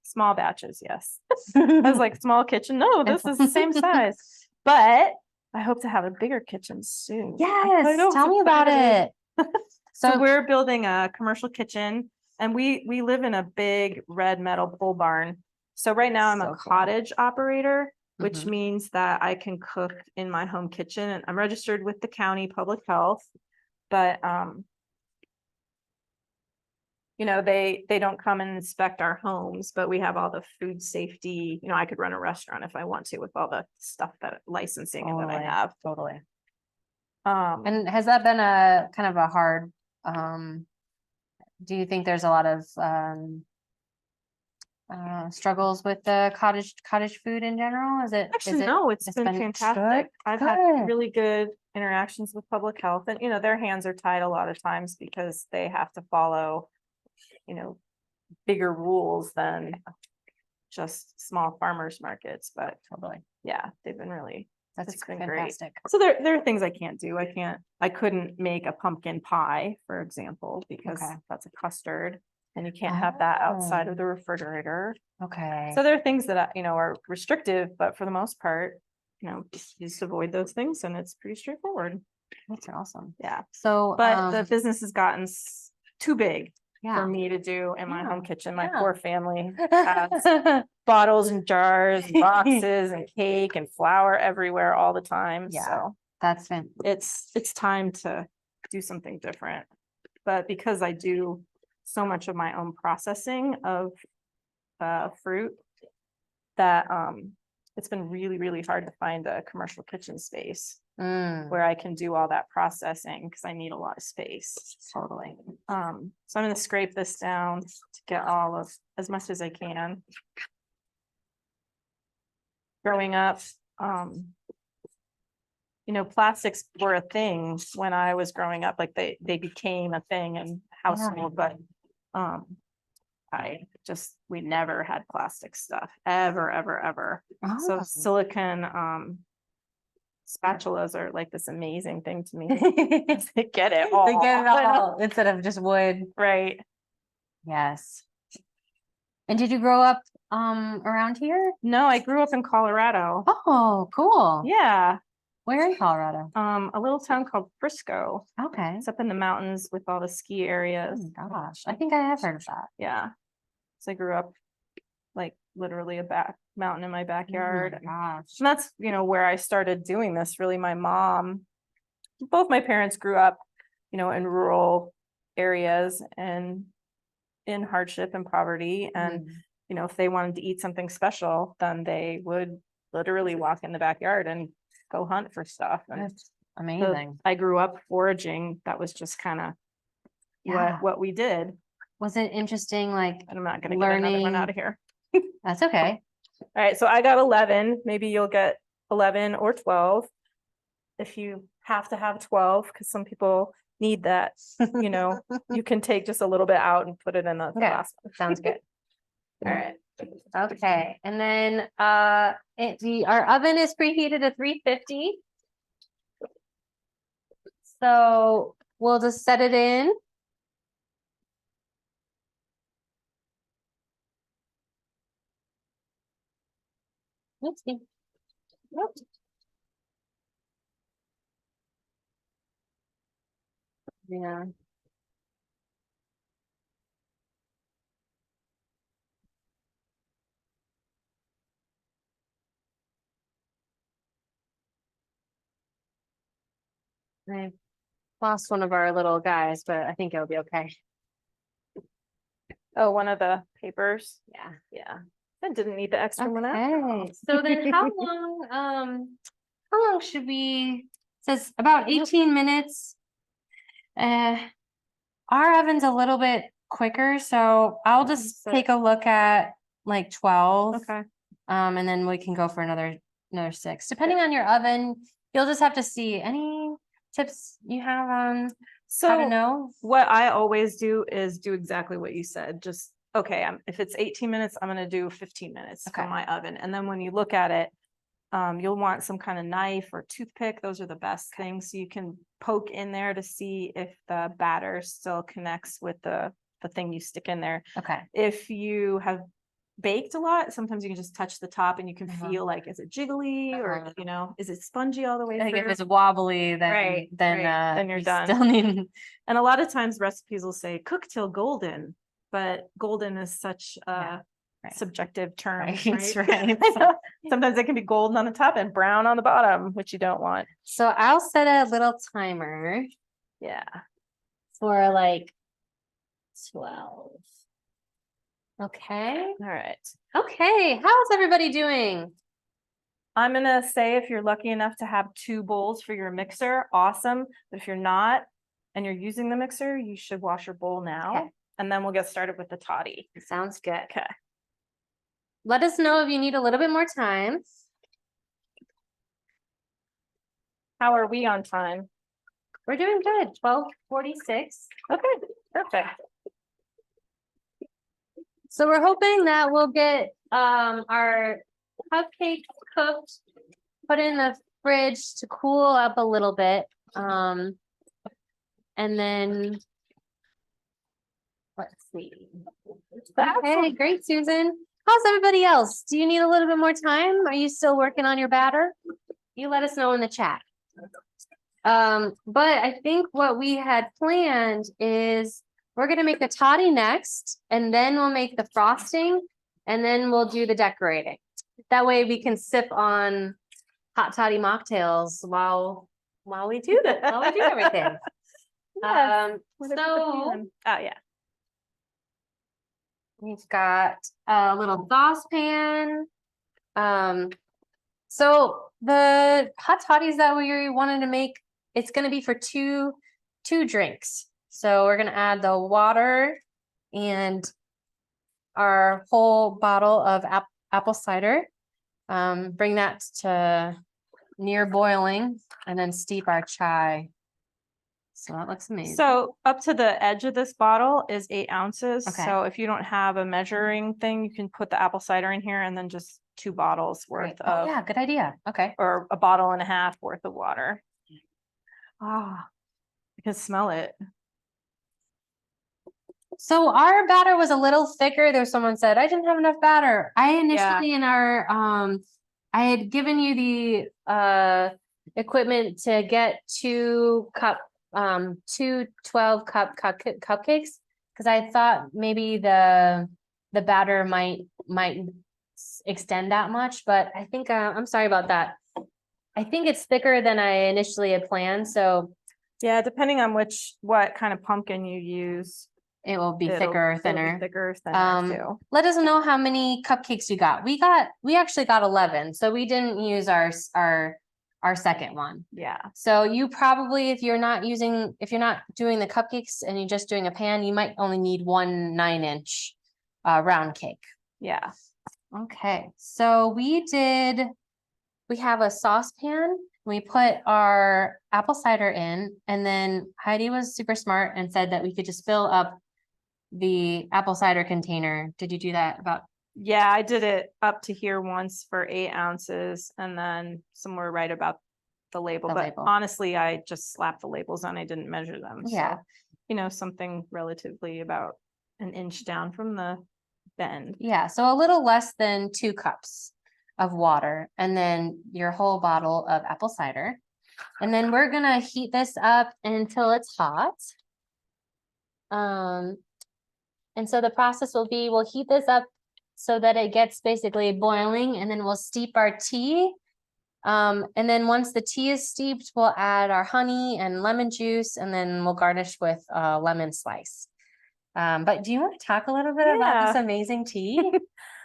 small batches, yes. I was like, small kitchen. No, this is the same size. But I hope to have a bigger kitchen soon. Yes, tell me about it. So we're building a commercial kitchen and we live in a big red metal pole barn. So right now I'm So a cool. cottage operator, which Mhm. means that I can cook in my home kitchen, and I'm registered with the county public health. But you know, they don't come and inspect our homes, but we have all the food safety. You know, I could run a restaurant if I want to with all the stuff that licensing that I have. Totally. And And has that been a kind of a hard, do you think there's a lot of struggles with the cottage food in general? actually, no, it's been fantastic. good? I've had Good. really good interactions with public health, and you know, their hands are tied a lot of times because they have to follow, you know, bigger rules than just small farmers markets. But Totally. yeah, they've been really, That's it's been great. fantastic. So there are things I can't do. I couldn't make a pumpkin pie, for example, because Okay. that's a custard and you can't have that outside Oh. of the refrigerator. Okay. So there are things that, you know, are restrictive, but for the most part, you know, just avoid those things and it's pretty straightforward. That's awesome. Yeah. So, But the business has gotten too big for yeah. me to do in my home kitchen. My Yeah. poor family has bottles and jars, and boxes and cake and flour everywhere all the time. Yeah. So That's fantastic. it's time to do something different. But because I do so much of my own processing of fruit, that it's been really, really hard to find a commercial kitchen space where I can do all that processing because I need a lot of space. Totally. So I'm going to scrape this down to get all of as much as I can. Growing up, you know, plastics were a thing when I was growing up, like they became a thing in household, but we never had plastic stuff ever. So Oh. silicone spatulas are like this amazing thing to me. They They get it all. get it all instead of just wood. Right. Yes. And did you grow up around here? No, I grew up in Colorado. Oh, cool. Yeah. Where in Colorado? A little town called Frisco. Okay. It's up in the mountains with all the ski areas. Oh, gosh, I think I have heard of that. Yeah. So I grew up like literally a mountain in my backyard. Oh my gosh. And that's, you know, where I started doing this. Really, my mom, both my parents grew up, you know, in rural areas and in hardship and poverty. And, you know, if they wanted to eat something special, then they would literally walk in the backyard and go hunt for stuff. And That's so amazing. I grew up foraging. That was just kind of Yeah. what we did. Was it interesting? Like, And I'm not going to get another one learning- out of here. that's okay. All right, so I got 11. Maybe you'll get 11 or 12 if you have to have 12, because some people need that. You know, you can take just a little bit out and put it in the Okay. last one. Sounds good. All right. Okay, and then our oven is preheated to 350. So we'll just set it in. Oopsie. Nope. Yeah. I lost one of our little guys, but I think it'll be okay. Oh, one of the papers. Yeah. Yeah. I didn't need the extra one after all. Okay, so then how long should we, says about 18 minutes. Our oven's a little bit quicker, so I'll just So- take a look at like 12. Okay. And then we can go for another 6. Depending on your oven, you'll just have to see any tips you have on how to So know. what I always do is do exactly what you said. Just, okay, if it's 18 minutes, I'm gonna do 15 minutes for Okay. my oven. And then when you look at it, you'll want some kind of knife or toothpick. Those are the best things. So you can poke in there to see if the batter still connects with the thing you stick in there. Okay. If you have baked a lot, sometimes you can just touch the top and you can Uh-huh. feel like, is it jiggly or, Uh-huh. you know, is it spongy all the way Like if through? it's wobbly, then Right, then right. Then you're you done. still need. And a lot of times recipes will say cook till golden, but golden is such a Yeah, right. subjective term, Right, right? right. Sometimes it can be golden on the top and brown on the bottom, which you don't want. So I'll set a little timer Yeah. for like 12. Okay. All right. Okay. How's everybody doing? I'm gonna say if you're lucky enough to have 2 bowls for your mixer, awesome. But if you're not and you're using the mixer, you should wash your bowl now. Okay. And then we'll get started with the toddy. Sounds good. Okay. Let us know if you need a little bit more time. How are we on time? We're doing good. 12:46. Okay, perfect. So we're hoping that we'll get our cupcakes cooked, put in the fridge to cool up a little bit. And then let's see. Okay, great, Susan. How's everybody else? Do you need a little bit more time? Are you still working on your batter? You let us know in the chat. But I think what we had planned is we're gonna make the toddy next, and then we'll make the frosting, and then we'll do the decorating. That way we can sip on hot toddy mocktails while we do that, while we do everything. Yes. What a good So plan. Oh, yeah. we've got a little saucepan. So the hot toddies that we wanted to make, it's gonna be for two drinks. So we're gonna add the water and our whole bottle of apple cider. Bring that to near boiling and then steep our chai. So that looks amazing. So up to the edge of this bottle is 8 ounces. Okay. So if you don't have a measuring thing, you can put the apple cider in here and then just 2 bottles Right. worth Oh, of, yeah, good idea. Okay. or a bottle and a half worth of water. Ah, you can smell it. So our batter was a little thicker. There's someone said, I didn't have enough batter. I initially in our, I had given you the equipment to get 2 12-cup cupcakes. Cause I thought maybe the batter might extend that much, but I think, I'm sorry about that. I think it's thicker than I initially had planned, so Yeah, depending on what kind of pumpkin you use. it will be it'll- thicker or it'll be thinner. Thicker or thinner too. Let us know how many cupcakes we got. We actually got 11, so we didn't use our our second one. Yeah. So you probably, if you're not doing the cupcakes and you're just doing a pan, you might only need 1 9-inch round cake. Yeah. Okay, so we have a saucepan. We put our apple cider in, and then Heidi was super smart and said that we could just fill up the apple cider container. Did you do that about? Yeah, I did it up to here once for 8 ounces and then somewhere right about the label. The But label. honestly, I just slapped the labels on. I didn't measure them. Yeah. So, something relatively about 1 inch down from the bend. Yeah, so a little less than 2 cups of water, and then your whole bottle of apple cider. And then we're gonna heat this up until it's hot. And so the process will be, we'll heat this up so that it gets basically boiling, and then we'll steep our tea. And then once the tea is steeped, we'll add our honey and lemon juice, and then we'll garnish with a lemon slice. But do you want to talk a little bit about this amazing tea?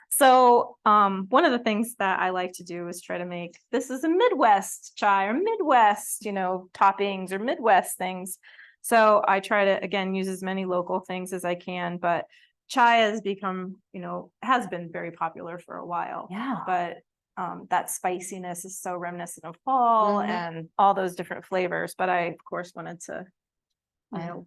So, one of the things that I like to do is try to make, this is a Midwest chai or Midwest, toppings or Midwest things. So I try to, again, use as many local things as I can, but chai has become, has been very popular for a while. Yeah. But that spiciness is so reminiscent of fall and all those different flavors. But I, of course, wanted to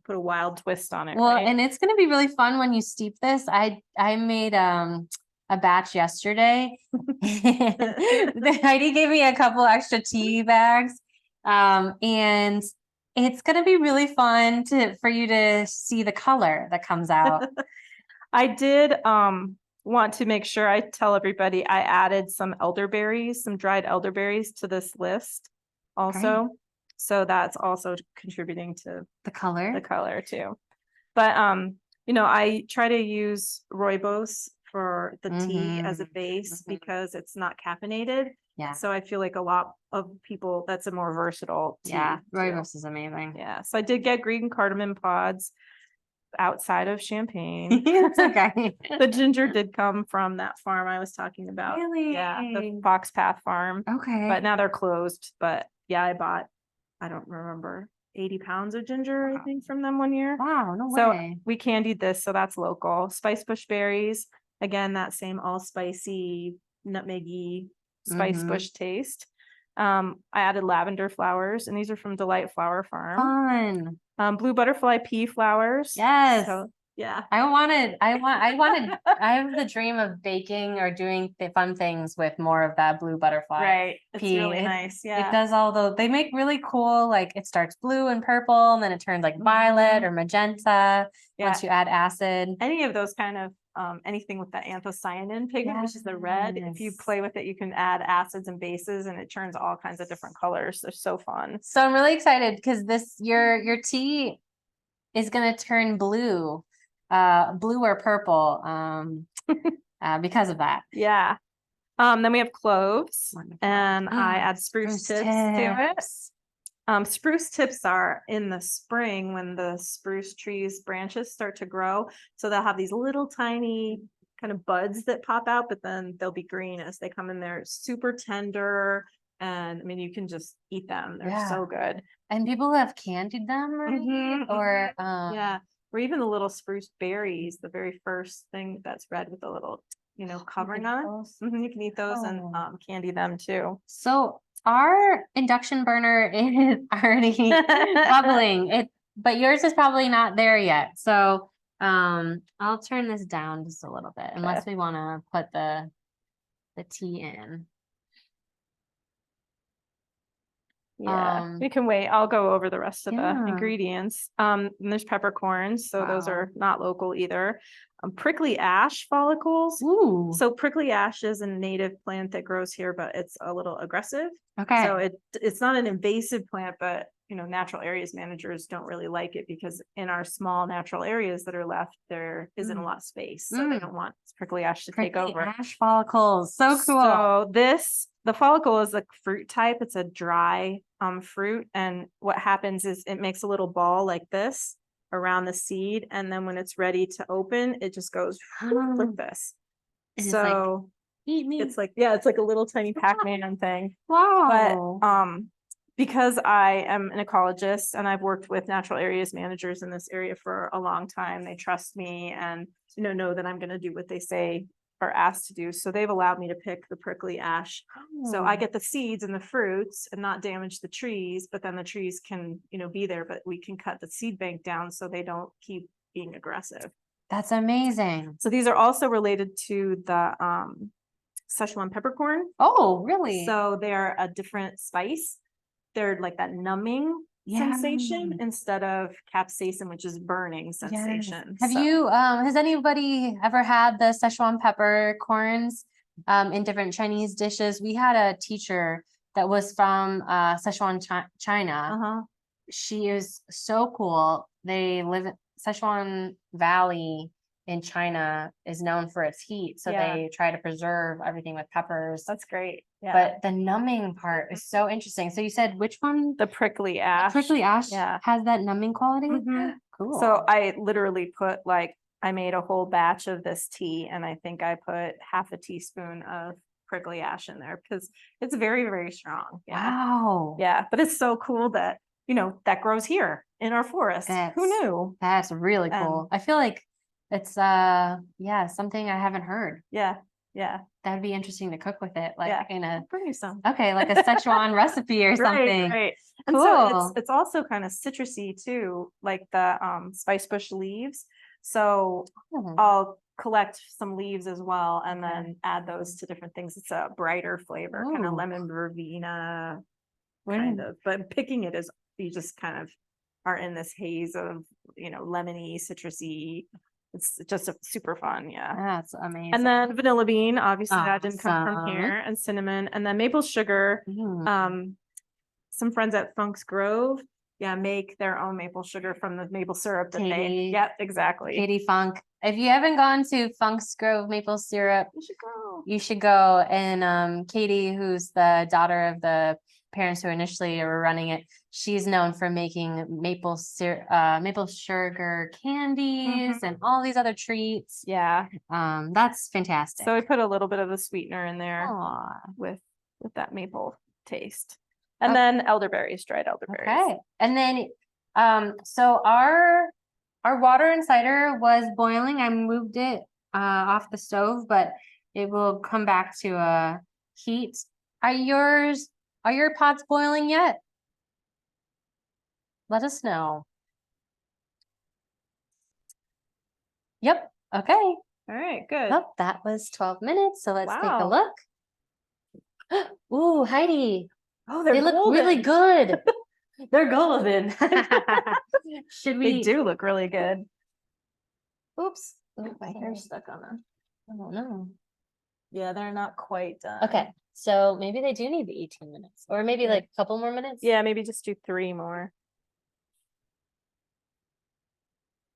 put a wild twist on it. Well, right? and it's gonna be really fun when you steep this. I made a batch yesterday. Heidi gave me a couple extra tea bags. And it's gonna be really fun for you to see the color that comes out. I did want to make sure I tell everybody I added some elderberries, some dried elderberries to this list also. Great. So that's also contributing to The color too. But I try to use rooibos for the tea as a base because it's not caffeinated. Yeah. So I feel like a lot of people, that's a more versatile tea. Yeah, too. rooibos is amazing. Yeah. So I did get green cardamom pods outside of Champaign. It's okay. The ginger did come from that farm I was talking about. Really? Yeah, the Fox Path farm. Okay. But now they're closed. But yeah, I bought, I don't remember, 80 pounds of ginger, I think, from them one year. Wow, no So way. we candied this, so that's local. Spicebush berries, again, that same all spicy, nutmeggy Spicebush taste. I added lavender flowers, and these are from Delight Flower Farm. Fun. Blue butterfly pea flowers. Yes. So, yeah. I have the dream of baking or doing the fun things with more of that blue butterfly. Right. It's pea. really nice. Yeah. It does they make really cool, like it starts blue and purple, and then it turns like violet or magenta once you add acid. Any of those kind of anything with that anthocyanin pigment, which is the red, if you play with it, you can add acids and bases and it turns all kinds of different colors. They're so fun. So I'm really excited because your tea is gonna turn blue or purple because of that. Yeah. Then we have cloves. Wonderful. And I add spruce tips to it. Spruce tips are in the spring when the spruce trees branches start to grow. So they'll have these little tiny kind of buds that pop out, but then they'll be green as they come in. They're super tender. And I mean, you can just eat them. They're so good. And people have candied them, right? Or yeah. Or even the little spruce berries, the very first thing that's red with a little, covering on it. You can eat those and candy them too. So our induction burner is already bubbling. But yours is probably not there yet. So I'll turn this down just a little bit, unless we want to put the tea in. Yeah, we can wait. I'll go over the rest of the ingredients. And there's peppercorns, so those are not local either. Prickly ash follicles. Ooh. So prickly ash is a native plant that grows here, but it's a little aggressive. Okay. So it's not an invasive plant, but natural areas managers don't really like it because in our small natural areas that are left, there isn't a lot of space. So they don't want prickly ash to take over. Ash follicles. So cool. So the follicle is a fruit type. It's a dry fruit. And what happens is it makes a little ball like this around the seed. And then when it's ready to open, it just goes like this. It's so Eat me. It's like, yeah, it's like a little tiny Pac-Man thing. Wow. But because I am an ecologist and I've worked with natural areas managers in this area for a long time, they trust me and know that I'm going to do what they say are asked to do. So they've allowed me to pick the prickly ash. So I get the seeds and the fruits and not damage the trees, but then the trees can, be there, but we can cut the seed bank down so they don't keep being aggressive. That's amazing. So these are also related to the Szechuan peppercorn. Oh, really? So they're a different spice. They're like that numbing sensation instead of capsaicin, which is burning sensation. Have you, has anybody ever had the Szechuan peppercorns in different Chinese dishes? We had a teacher that was from Szechuan, China. She is so cool. They live in Szechuan Valley in China is known for its heat. So they try to preserve everything with peppers. That's great. Yeah. But the numbing part is so interesting. So you said which one? The prickly ash. Prickly ash Yeah. has that numbing quality? Cool. So I literally put I made a whole batch of this tea and I think I put half a teaspoon of prickly ash in there because it's very, very strong. Yeah. Wow. Yeah. But it's so cool that, that grows here in our forest. Who knew? That's really cool. I feel like it's something I haven't heard. Yeah. Yeah. That'd be interesting to cook with it. Like I'll bring you some. Okay, like a Szechuan recipe or something. Right. And Cool. so it's also kind of citrusy too, like the spice bush leaves. So I'll collect some leaves as well and then add those to different things. It's a brighter flavor, kind of lemon verbena kind of, but picking it is you just kind of are in this haze of, lemony, citrusy. It's just super fun. Yeah. That's amazing. And then vanilla bean, obviously that didn't come from here, and cinnamon, and then maple sugar. Some friends at Funk's Grove, make their own maple sugar from the maple syrup that Katie. exactly. Katie Funk. If you haven't gone to Funk's Grove maple syrup, You should go. you should go. And Katie, who's the daughter of the parents who initially were running it, she's known for making maple sugar candies and all these other treats. Yeah. That's fantastic. So I put a little bit of the sweetener in there Aw. with that maple taste. And then elderberries, dried elderberries. Okay. And then so our water and cider was boiling. I moved it off the stove, but it will come back to heat. Are your pots boiling yet? Let us know. Yep. Okay. All right, good. Well, that was 12 minutes. So let's take a Wow. look. Ooh, Heidi. Oh, They look really good. They're golden. Should They we? do look really good. Oops. Oh, my hair's stuck on them. I don't know. Yeah, they're not quite done. Okay. So maybe they do need the 18 minutes or maybe like a couple more minutes. Yeah, maybe just do 3 more.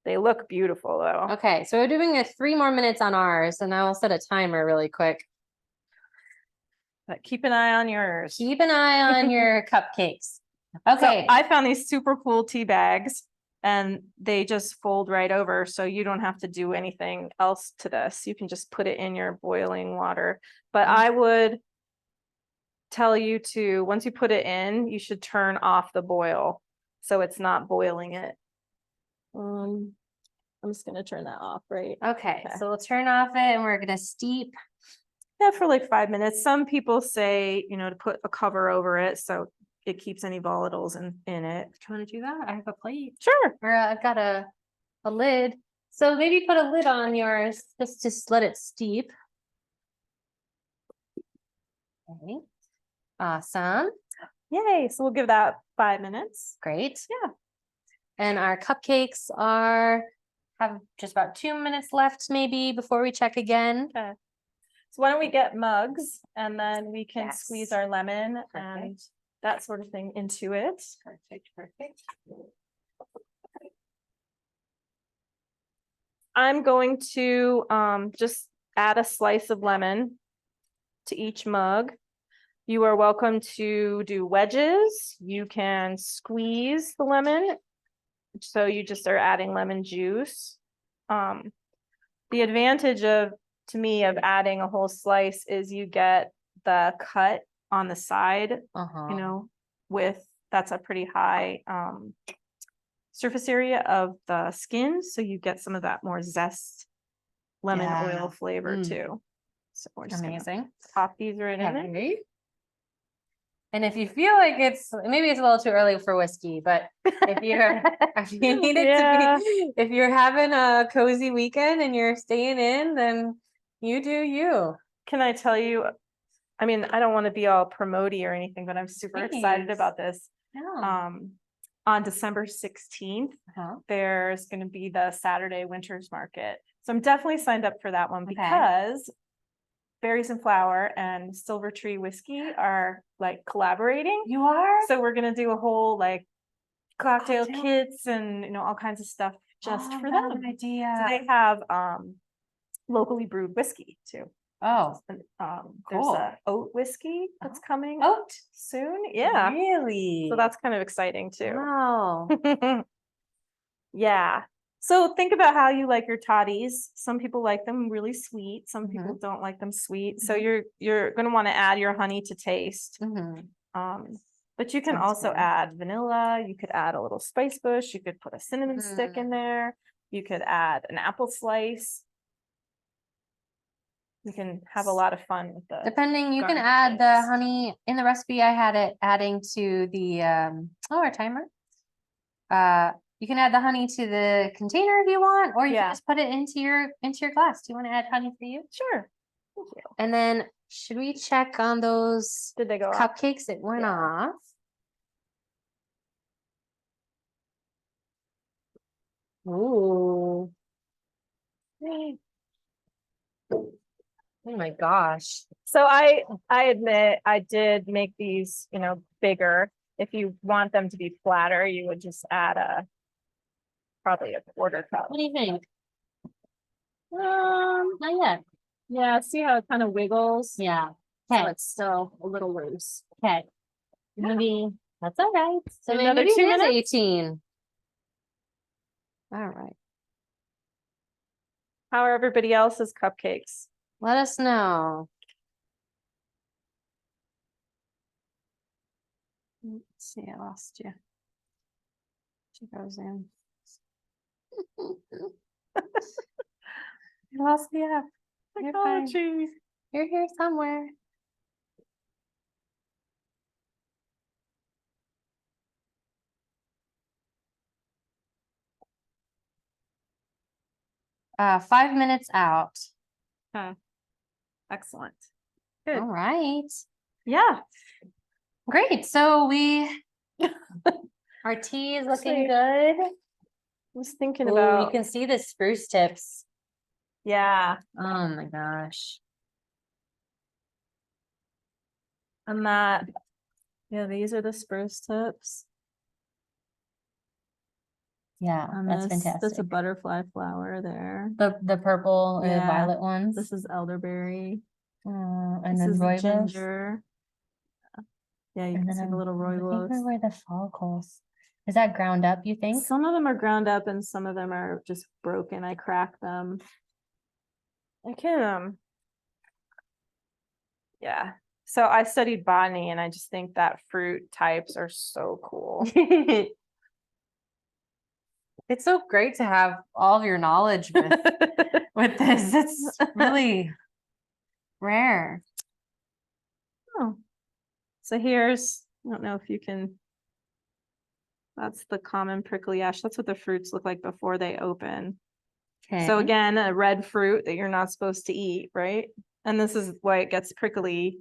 They look beautiful though. Okay. So we're doing 3 more minutes on ours and I will set a timer really quick. But keep an eye on yours. Keep an eye on your cupcakes. Okay. So I found these super cool tea bags and they just fold right over. So you don't have to do anything else to this. You can just put it in your boiling water. But I would tell you to, once you put it in, you should turn off the boil. So it's not boiling it. I'm just going to turn that off, right? Okay. So we'll turn off it and we're going to steep. Yeah, for like 5 minutes. Some people say, to put a cover over it so it keeps any volatiles in it. Do you want to do that? I have a plate. Sure. Or I've got a lid. So maybe put a lid on yours just to let it steep. Okay. Awesome. Yay. So we'll give that 5 minutes. Great. Yeah. And our cupcakes have just about 2 minutes left maybe before we check again. Okay. So why don't we get mugs and then we can squeeze our lemon and that sort of thing into it. Perfect. I'm going to just add a slice of lemon to each mug. You are welcome to do wedges. You can squeeze the lemon. So you just are adding lemon juice. The advantage of to me of adding a whole slice is you get the cut on the side, you know, that's a pretty high surface area of the skin. So you get some of that more zest, lemon Yeah. oil flavor Mm. too. So we're just gonna Amazing. pop these right in there. Okay. And if you feel like maybe it's a little too early for whiskey, but if you need it Yeah. to be, if you're having a cozy weekend and you're staying in, then you do you. Can I tell you, I mean, I don't want to be all promoty or anything, but I'm super excited Please. about this. Yeah. On December 16th, there's going to be the Saturday Winters Market. So I'm definitely signed up for that one because Berries and Flower and Silver Tree Whiskey are like collaborating. You are? So we're going to do a whole like cocktail kits and, you know, all kinds of stuff just for them. An idea. So they have locally brewed whiskey too. Oh, There's cool. a oat whiskey that's coming oat soon. Yeah. Really? So that's kind of exciting too. Wow. Yeah. So think about how you like your toddies. Some people like them really sweet. Some Mhm. people don't like them sweet. So you're going to want to add your honey to taste. Mhm. But you can Sounds also good. add vanilla. You could add a little spice bush. You could put a cinnamon stick in there. You could add an apple slice. You can have a lot of fun with the Depending, you can garnish add the mix. honey in the recipe. I had it adding to the our timer. You can add the honey to the container if you want, or you can just put it into your glass. Do you want to add honey for you? Sure. Thank you. And then should we check on those Did they go off? cupcakes? It went off. Ooh. Oh my gosh. So I admit I did make these, you know, bigger. If you want them to be flatter, you would just add probably a quarter cup. What do you think? Not yet. Yeah, see how it kind of wiggles? Yeah. So Okay. it's still a little loose. Okay. Maybe that's all right. So maybe Another it 2 is minutes? 18. All right. How are everybody else's cupcakes? Let us know. Let's see, I lost you. She goes in. I lost the app. You're fine. Technology. You're here somewhere. Uh, 5 minutes out. Okay. Excellent. All Good. right. Yeah. Great. So our tea is looking good. I was thinking Ooh, about. you can see the spruce tips. Yeah. Oh my gosh. And that. Yeah, these are the spruce tips. Yeah, And that's That's a fantastic. butterfly flower there. The purple or the Yeah, violet ones. This is elderberry. And This then is the rooibos. ginger. Yeah, you And can then see the little I'm looking for rooibos. where the follicles. Is that ground up, you think? Some of them are ground up and some of them are just broken. I cracked them. I can, yeah. So I studied botany and I just think that fruit types are so cool. It's so great to have all of your knowledge with this. It's really rare. Oh. So here's, I don't know if you can, that's the common prickly ash. That's what the fruits look like before they open. Okay. So again, a red fruit that you're not supposed to eat, right? And this is why it gets prickly.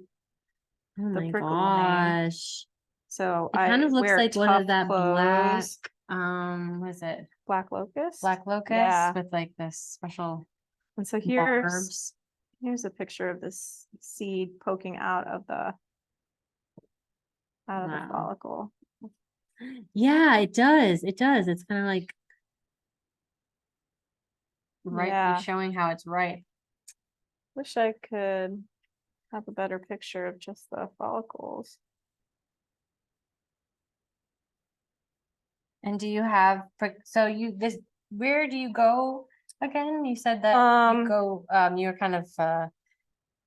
Oh the my prickle name. gosh. So It kind of looks wear like what tough is that black? clothes. What is it? Black locust. Black locust Yeah. with like this special And so barbs. here's a picture of this seed poking out of the Wow. follicle. Yeah, it does. It does. It's kind of like right, Yeah. showing how it's ripe. Wish I could have a better picture of just the follicles. And do you have, so where do you go again? You said that you were kind of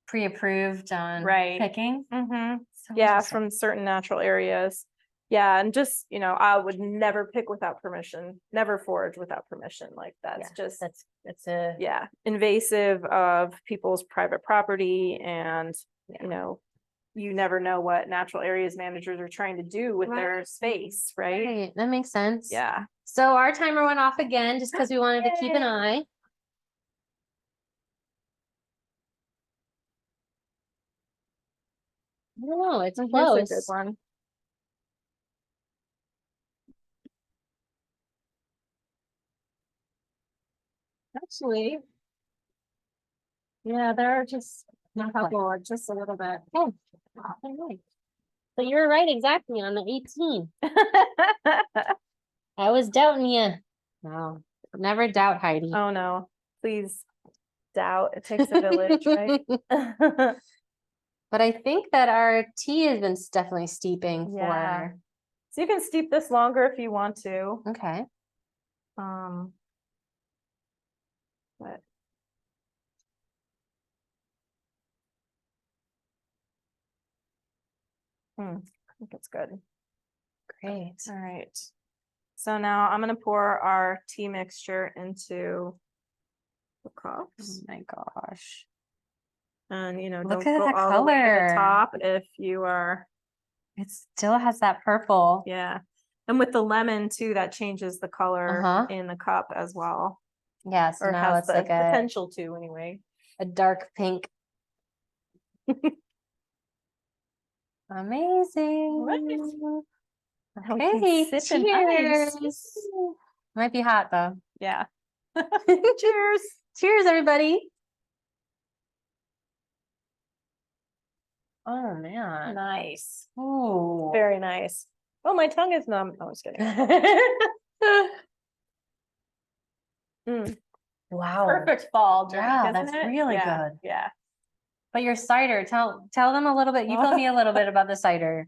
pre-approved on Right. picking. Mm-hmm. So Yeah, interesting. from certain natural areas. Yeah, and just, I would never pick without permission, never forage without permission. Like that's Yeah, just, that's a yeah, invasive of people's private property. And, you never know what natural areas managers are trying to do with their space, right? right. That makes sense. Yeah. So our timer went off again just because we wanted to keep an eye. I don't know, it's Here's a close. good one. Actually, yeah, there are just a couple, just a little bit. Oh, all right. So you were right exactly on the 18. I was doubting you. No, never doubt Heidi. Oh no, please doubt. It takes a village, right? But I think that our tea has been definitely steeping Yeah. for. So you can steep this longer if you want to. Okay. But I think it's good. Great. All right. So now I'm gonna pour our tea mixture into the Oh cups. my gosh. And Look don't at go that all the way to color. the top if you are, It still has that purple. yeah. And with the lemon too, that changes the color in the cup as well. Yes, Or now has it's the like potential to anyway. a dark pink. Amazing. Now we can Okay, sip and ice. cheers. Might be hot though. Yeah. Cheers. Cheers, everybody. Oh man. Nice. Ooh. Very nice. Oh, my tongue is numb. No, I was kidding. Wow. Perfect fall drink. Yeah, isn't that's it? really Yeah, good. Yeah. But your cider, tell them a little bit. You told me a little bit about the cider.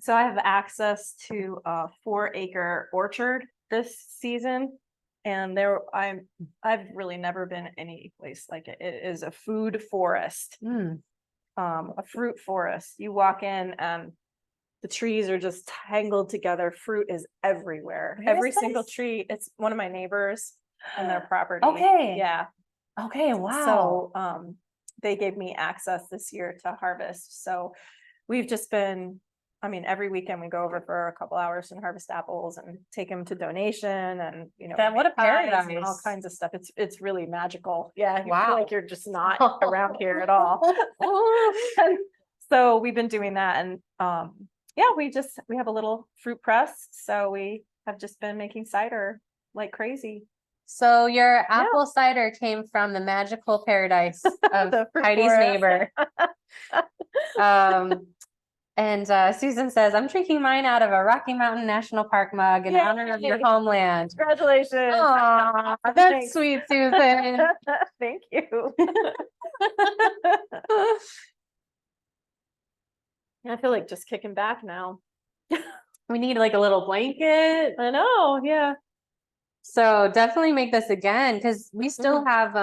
So I have access to a 4-acre orchard this season. And I've really never been any place like it. It is a food forest, a fruit forest. You walk in and the trees are just tangled together. Fruit is everywhere. Where Every is single this? tree. It's one of my neighbors and their property. Okay. Yeah. Okay, wow. So they gave me access this year to harvest. So we've just been, every weekend we go over for a couple hours and harvest apples and take them to donation and, What a make pies and paradise. all kinds of stuff. It's really magical. Yeah. You Wow. feel like you're just not around here at all. And so we've been doing that. And yeah, we have a little fruit press. So we have just been making cider like crazy. So your apple cider came from the magical paradise of The fruit Heidi's forest. neighbor. And Susan says, I'm drinking mine out of a Rocky Mountain National Park mug in honor of your homeland. Congratulations. Aw, that's Thanks. sweet, Susan. Thank you. I feel like just kicking back now. We need like a little blanket. I know, yeah. So definitely make this again because we still have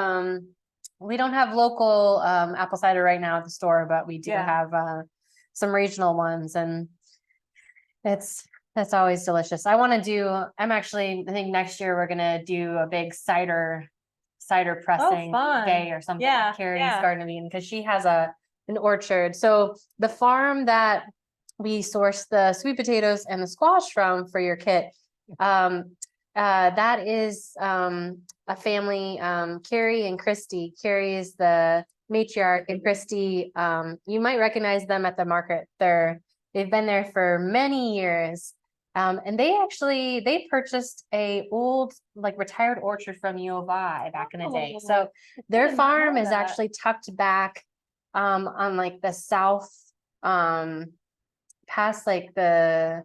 we don't have local apple cider right now at the store, but we do have some regional ones, and that's always delicious. I think next year we're gonna do a big cider pressing day or something at Carrie's Garden of Eden because she has an orchard. So the farm that we source the sweet potatoes and the squash from for your kit, that is a family, Carrie and Christy. Carrie is the matriarch, and Christy, you might recognize them at the market. They've been there for many years. And they purchased a old, like, retired orchard from U of I back in the day. So their farm is actually tucked back on like the south, past like the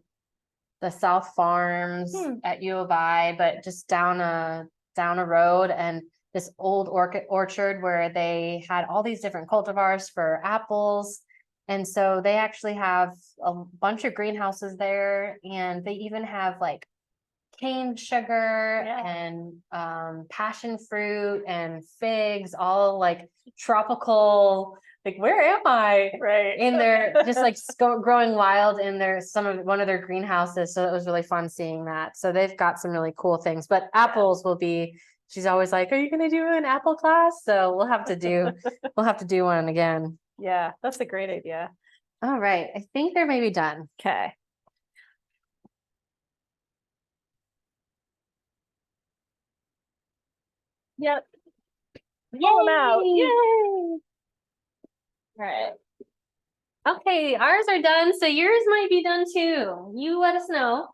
South Farms at U of I, but just down a road, and this old orchard where they had all these different cultivars for apples. And so they actually have a bunch of greenhouses there, and they even have like cane sugar Yeah. and passion fruit and figs, all like tropical. Like, where am I? Right. In their just like growing wild in their one of their greenhouses. So it was really fun seeing that. So they've got some really cool things. But apples will be. She's always like, "Are you going to do an apple class?" So we'll have to do one again. Yeah, that's a great idea. All right, I think they're maybe done. Okay. Yep. Pull them out. Yay. Right. Okay, ours are done, so yours might be done too. You let us know.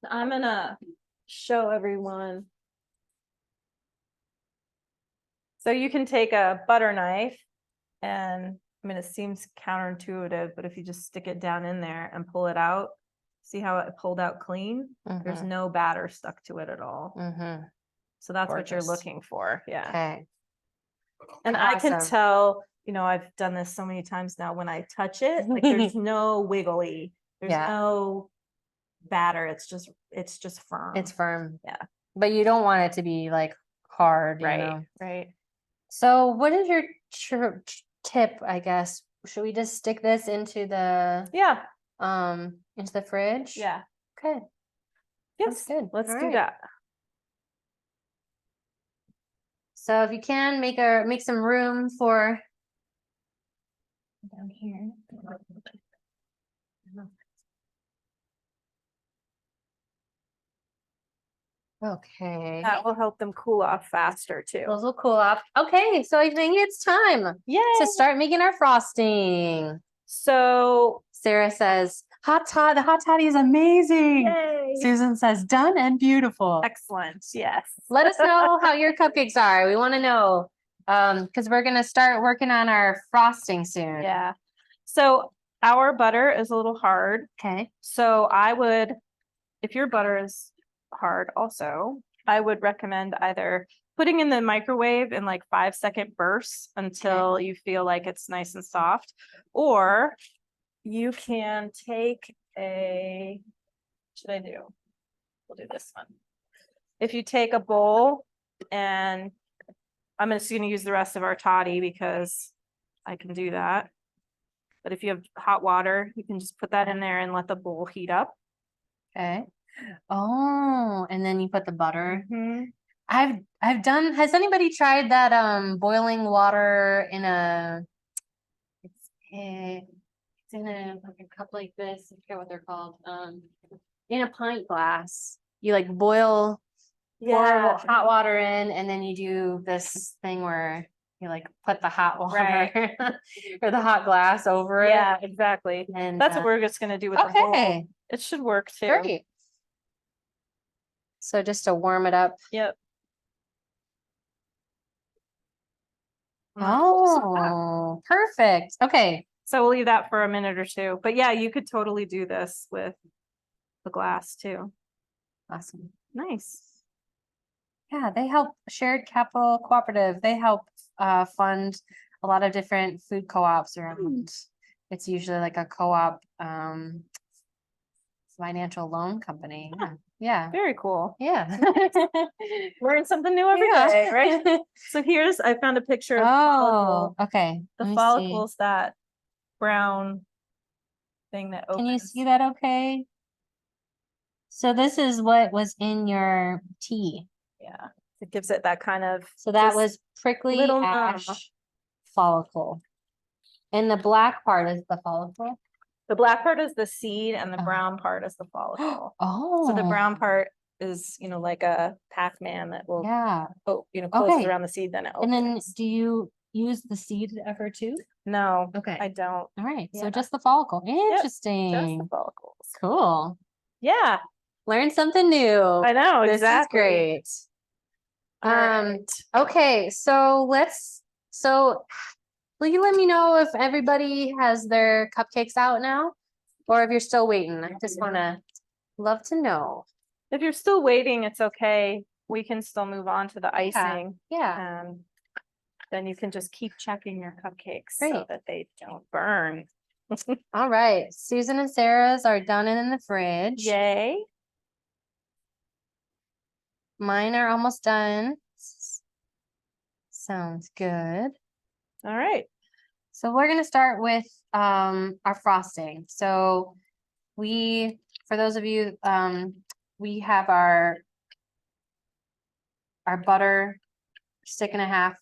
I'm gonna show everyone. So you can take a butter knife and I mean, it seems counterintuitive, but if you just stick it down in there and pull it out, see how it pulled out clean? There's no batter stuck to it at all. So that's what you're Gorgeous. looking for. Yeah. Okay. And I can Awesome. tell, you know, I've done this so many times now when I touch it, like there's no wiggly, there's Yeah. no batter. It's just firm. It's firm. Yeah. But you don't want it to be like hard, you know. Right. So what is your tip, I guess? Should we just stick this into the Yeah. into the fridge? Yeah. Okay. Yes. good. Let's All do right. that. So if you can make some room for down here. Okay. That will help them cool off faster too. Those will cool off. Okay, so I think it's time Yay. to start making our frosting. So Sarah says, the hot toddy is amazing. yay. Susan says, done and beautiful. Excellent. Yes. Let us know how your cupcakes are. We want to know. Because we're gonna start working on our frosting soon. Yeah. So our butter is a little hard. Okay. So I would, if your butter is hard also, I would recommend either putting in the microwave in like 5-second bursts until you feel like it's nice and soft, or you can take a, what should I do? We'll do this one. If you take a bowl, and I'm just going to use the rest of our toddy because I can do that. But if you have hot water, you can just put that in there and let the bowl heat up. Okay. Oh, and then you put the butter. Mm-hmm. I've done, has anybody tried that boiling water in it's in like a cup like this, I forget what they're called. In a pint glass. You like pour hot water in, and then you do this thing where you like put the hot water or the hot glass over it. Yeah, exactly. And That's what we're just gonna do with the bowl. It should work too. Great. So just to warm it up. Yep. Oh, perfect. Okay. So we'll leave that for a minute or two. But yeah, you could totally do this with the glass too. Awesome. Nice. Yeah, they help Shared Capital Cooperative. They help fund a lot of different food co-ops around. It's usually like a co-op financial loan company. Yeah. Very cool. Yeah. Learn something new every day, right? So here's, I found a picture of the follicle. Okay. The Let me see. follicle's that brown thing that opens. Can you see that okay? So this is what was in your tea. Yeah. It gives it that kind of. So that just was prickly little, ash follicle. And the black part is the follicle. The black part is the seed and the brown part is the follicle. Oh. So the brown part is, you know, like a Pac-Man that will, closes around the seed, then it opens. And then do you use the seed ever too? No, Okay. I don't. All right. So Yeah. just the follicle. Just Interesting. the follicles. Cool. Yeah, Learn something new. I know. This Exactly. is great. All right. Okay, so will you let me know if everybody has their cupcakes out now? Or if you're still waiting? I just love to know. If you're still waiting, it's okay. We can still move on to the icing. Yeah. And then you can just keep checking your cupcakes so Great. that they don't burn. All right. Susan and Sarah's are done and in the fridge. Yay. Mine are almost done. Sounds good. All right. So we're gonna start with our frosting. So for those of you, we have our butter stick and a half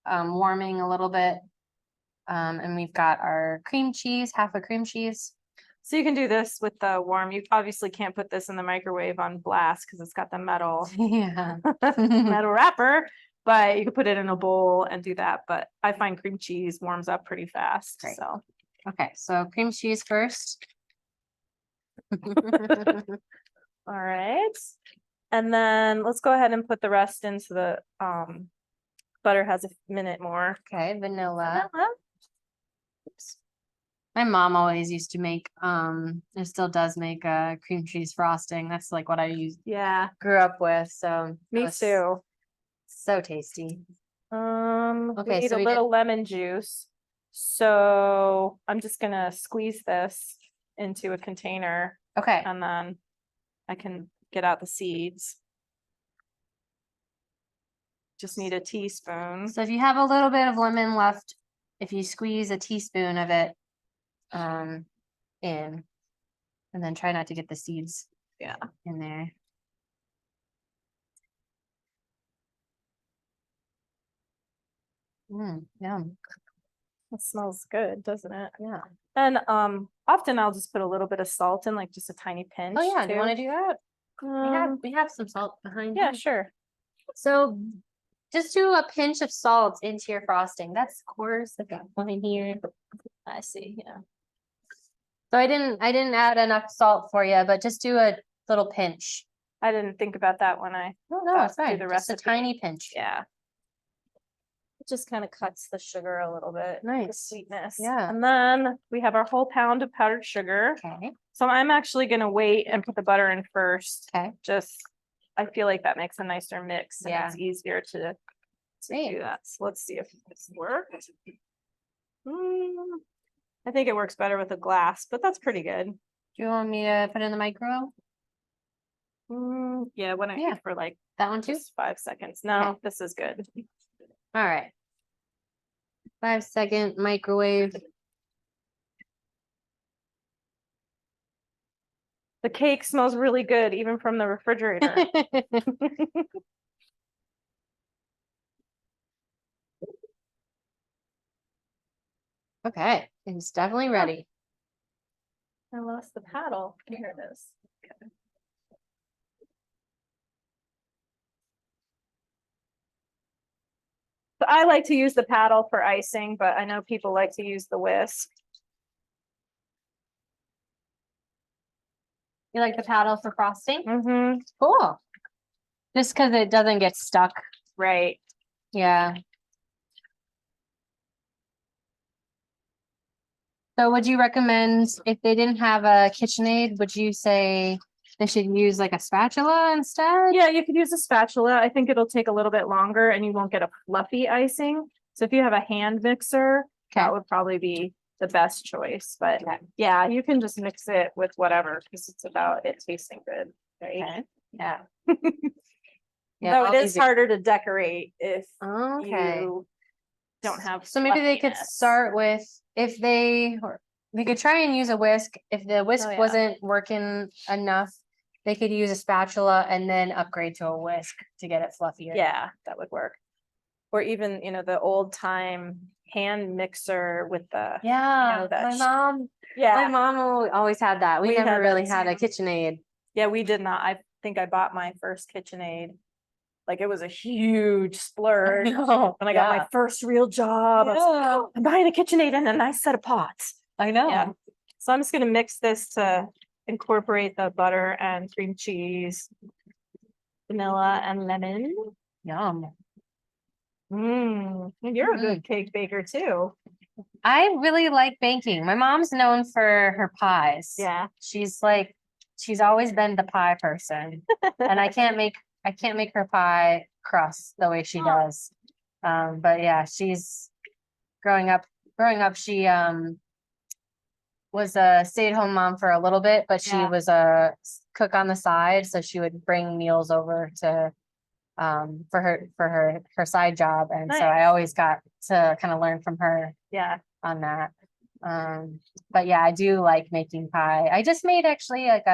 warming a little bit. And we've got our cream cheese, half a cream cheese. So you can do this with the warm. You obviously can't put this in the microwave on blast because it's got the metal Yeah. metal wrapper, but you could put it in a bowl and do that. But I find cream cheese warms up pretty fast. Great. So Okay, so cream cheese first. all right. And then let's go ahead and put the rest into the butter has a minute more. Okay, vanilla. Oops. My mom always used to make, and still does make cream cheese frosting. That's like what I Yeah, grew up with. So it me was too. So tasty. We Okay, need so a we did- little lemon juice. So I'm just gonna squeeze this into a container Okay, and then I can get out the seeds. Just need a teaspoon. so if you have a little bit of lemon left, if you squeeze a teaspoon of it in, and then try not to get the seeds Yeah. in there. Yum. It smells good, doesn't it? Yeah. And often I'll just put a little bit of salt in, like just a tiny pinch. Oh yeah, do you want to too. do that? Um, We have some salt behind. yeah, here. sure. So just do a pinch of salt into your frosting. That's coarse. I've got one here. I see. Yeah. So I didn't add enough salt for you, but just do a little pinch. I didn't think about that when I No, it's do fine. the Just a recipe. tiny pinch. Yeah. It just kind of cuts the sugar a little bit. The Nice. sweetness. Yeah. And then we have our whole pound of powdered sugar. Okay. So I'm actually gonna wait and put the butter in first. Okay. I feel like that makes a nicer mix and Yeah. it's easier to Great. do that. So let's see if this works. I think it works better with a glass, but that's pretty good. Do you want me to put it in the micro? Yeah, when I Yeah. for like That one too? just 5 seconds. No, Okay. this is good. All right. 5-second microwave. The cake smells really good, even from the refrigerator. Okay, it's definitely ready. I lost the paddle. Here it is. Okay. So I like to use the paddle for icing, but I know people like to use the whisk. You like the paddle for frosting? Mm-hmm. Cool. Just because it doesn't get stuck. Right. Yeah. So would you recommend if they didn't have a KitchenAid, would you say they should use like a spatula instead? Yeah, you could use a spatula. I think it'll take a little bit longer and you won't get a fluffy icing. So if you have a hand mixer, Okay. that would probably be the best choice. But Okay. yeah, you can just mix it with whatever because it's about it tasting good. Right. Okay. Yeah. Though all it is these- harder to decorate if Okay. you don't have. So maybe they could fluffiness. start with if they could try and use a whisk. If the whisk Oh, yeah. wasn't working enough, they could use a spatula and then upgrade to a whisk to get it fluffier. Yeah, that would work. Or even, the old time hand mixer with the, Yeah. that My sh- mom My yeah, mom always had that. We We never had that really had a too. KitchenAid. yeah, we did not. I think I bought my first KitchenAid. Like it was a huge splurge. know. When I got my first real job, I was like, Yeah. "Oh, I'm buying a KitchenAid and a nice set of pots." I know. Yeah. So I'm just gonna mix this to incorporate the butter and cream cheese, vanilla and lemon. Yum. You're a good cake baker too. I really like baking. My mom's known for her pies. Yeah. She's always been the pie person. And I can't make her pie crust the way she does. But yeah, she's growing up, she was a stay-at-home mom for a little bit, but she Yeah. was a cook on the side, so she would bring meals over to for her side job. And so Nice. I always got to kind of learn from her Yeah. on that. But yeah, I do like making pie. I just made actually like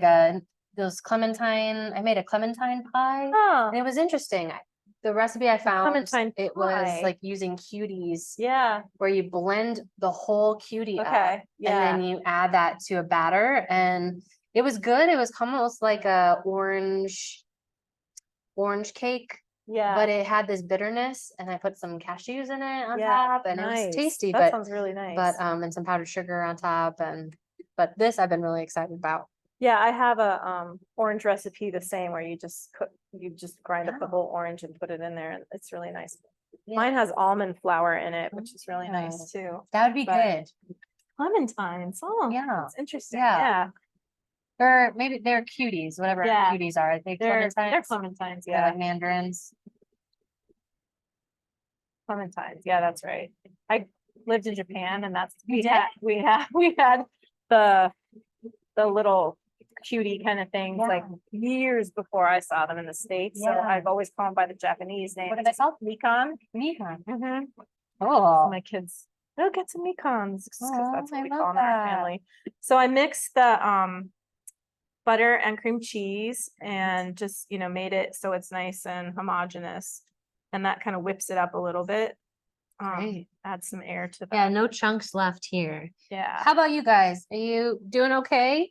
a those clementine. I made a clementine pie, Oh, and it was interesting. The recipe I found, clementine it was pie. like using cuties, yeah. where you blend the whole cutie up, Okay. and Yeah. then you add that to a batter, and it was good. It was almost like a orange cake, Yeah. but it had this bitterness, and I put some cashews in it on Yeah, top, and it was nice. tasty. That But sounds really nice. and some powdered sugar on top, but this I've been really excited about. Yeah, I have a orange recipe the same where you just grind up the Yeah. whole orange and put it in there, and it's really nice. Yeah. Mine has almond flour in it, which is really nice too. That would be but- good. Clementines. Oh, Yeah. that's interesting. Yeah. Yeah. Or maybe they're cuties, whatever Yeah. cuties are. Are they They're clementines? clementines. They're Yeah. like mandarins. Clementines. Yeah, that's right. I lived in Japan, and that's You we had the little cutie kind of things like years before I saw them in the States. So Yeah. I've always called them by the Japanese name. What are they called? Mikan. Mikan. Mm-hmm. Oh, My kids, they'll get some mekons because Oh, that's what I we love call them in our that. family. So I mixed the butter and cream cheese and just made it so it's nice and homogeneous, and that kind of whips it up a little bit. Great. Add some air to that. yeah, no chunks left here. Yeah. How about you guys? Are you doing okay?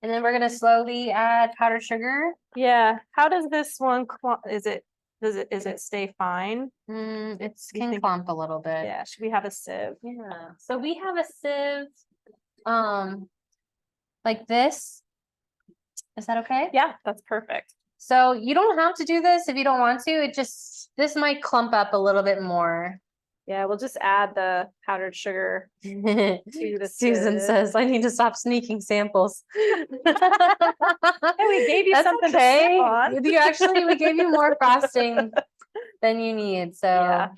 And then we're gonna slowly add powdered sugar. Yeah. How does this one is it stay fine? It's You can think- clump a little bit. Yeah. Should we have a sieve? Yeah. So we have a sieve, like this. Is that okay? Yeah, that's perfect. So you don't have to do this if you don't want to. This might clump up a little bit more. Yeah, we'll just add the powdered sugar to the Susan sieve. says, I need to stop sneaking samples. Hey, we gave you That's something to sip on. We gave you more frosting than you need. So Yeah.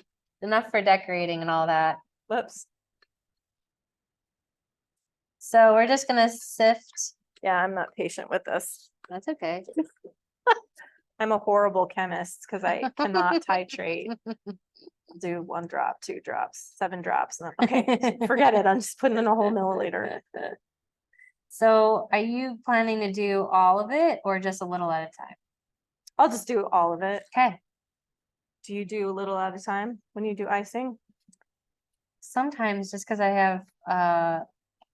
enough for decorating and all that. Whoops. So we're just gonna sift. Yeah, I'm not patient with this. That's okay. I'm a horrible chemist because I cannot titrate. Do 1 drop, 2 drops, 7 drops. And okay, forget it. I'm just putting in a whole milliliter. So are you planning to do all of it or just a little at a time? I'll just do all of it. Okay. Do you do a little at a time when you do icing? Sometimes just because I have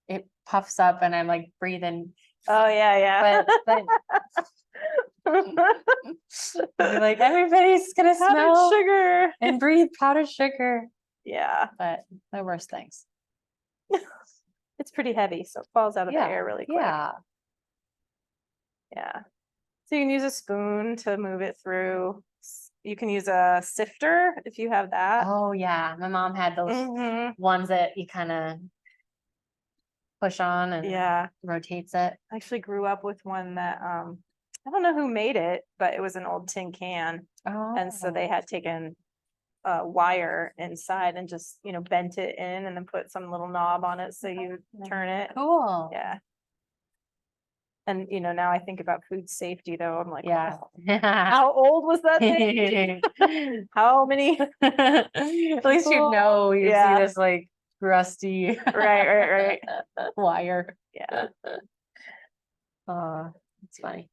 it puffs up and I'm like breathing. Oh yeah, But you're like everybody's gonna Powdered smell sugar. and breathe powdered sugar. Yeah, But the worst things. it's pretty heavy, so it falls out of the Yeah, air really quick. Yeah. Yeah. So you can use a spoon to move it through. You can use a sifter if you have that. Oh yeah. My mom had those Mhm. ones that you kind of push on and Yeah. rotates it. I actually grew up with one that I don't know who made it, but it was an old tin can. Oh. And so they had taken a wire inside and just, bent it in and then put some little knob on it so you turn it. Cool. Yeah. And now I think about food safety though. I'm like, Yeah. "Oh, how old was that thing? How many? At least you know you Yeah. see this like rusty Right. wire. Yeah. It's funny.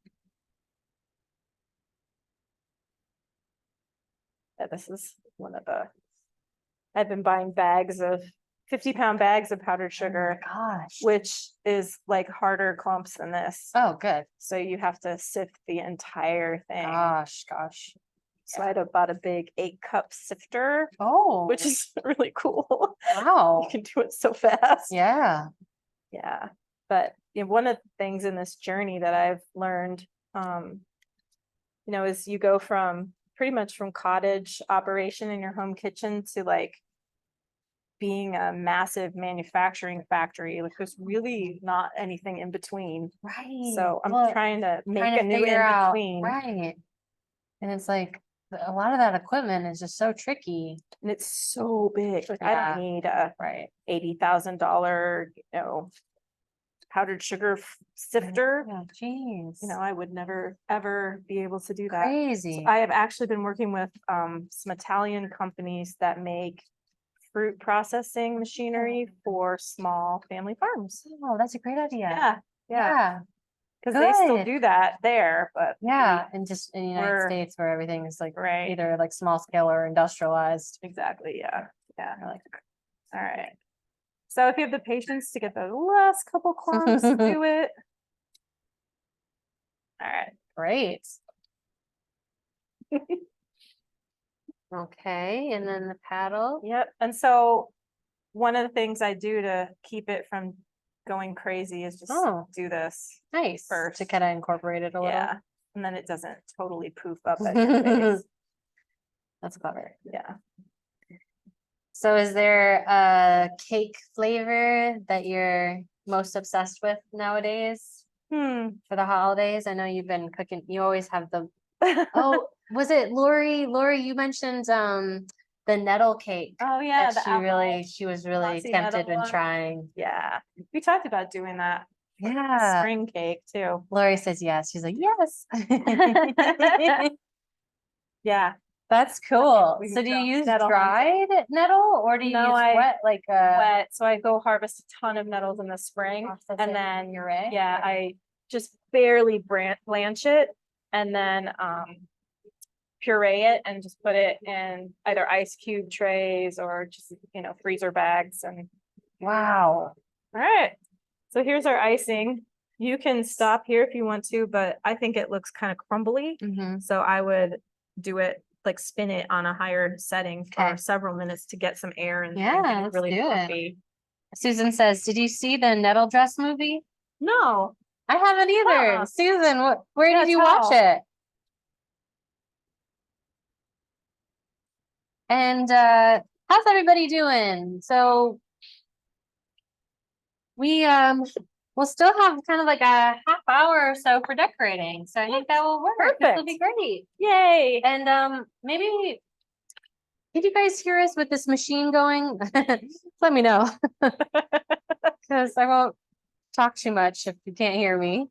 Yeah, this is one of I've been buying bags of 50-pound bags of powdered sugar, Oh my gosh. which is like harder clumps than this. Oh, good. So you have to sift the entire thing. Gosh. So I had bought a big 8-cup sifter, Oh, which is really cool. wow. You can do it so fast. Yeah. Yeah. But one of the things in this journey that I've learned, is you go from pretty much from cottage operation in your home kitchen to like being a massive manufacturing factory. Like there's really not anything in between. Right. So I'm Well, trying to make trying to a new figure in out, between. right. And it's like a lot of that equipment is just so tricky. And it's so big. Like I Yeah. don't need a Right. $80,000, powdered sugar sifter. Yeah, jeez. You know, I would never, ever be able to do that. So Crazy. I have actually been working with some Italian companies that make fruit processing machinery for small family farms. Oh, that's a great idea. Yeah, yeah, Yeah. because they still Good. do that there, but Yeah. And just in the United We're- States where everything is like right, either like small scale or industrialized. exactly, yeah, yeah. I like All right. So if you have the patience to get the last couple clumps, do it. All right. great. Okay, and then the paddle. Yep. And so one of the things I do to keep it from going crazy is just Oh. do this. Nice. First. To kind of incorporate it a little. Yeah. And then it doesn't totally poof up at your face. That's clever. Yeah. So is there a cake flavor that you're most obsessed with nowadays for the holidays? I know you've been cooking, you always have the, oh, was it Lori? Lori, you mentioned the nettle cake. Oh yeah. That she was really glossy tempted nettle in one. trying. Yeah. We talked about doing that. Yeah. Spring cake too. Lori says yes. She's like, yes. Yeah. That's cool. We So do you don't- use nettle dried nettle or do you No, use I- wet like Wet. So I go harvest a ton of nettles in the spring process it and in then puree? yeah, I just barely blanch it and then puree it and just put it in either ice cube trays or just, you know, freezer bags. And Wow. all right, so here's our icing. You can stop here if you want to, but I think it looks kind of crumbly. Mm-hmm. So I would do it like spin it on a higher setting for Okay. several minutes to get some air and Yeah, get it let's really do it. fluffy. Susan says, did you see the Nettle Dress movie? No, I haven't either. Uh-uh. Susan, where Yeah, did you watch tell. it? And how's everybody doing? So we'll still have kind of like a half hour or so for decorating. So I think that will work. This will be great. yay. And maybe did you guys hear us with this machine going? Let me know. Because I won't talk too much if you can't hear me.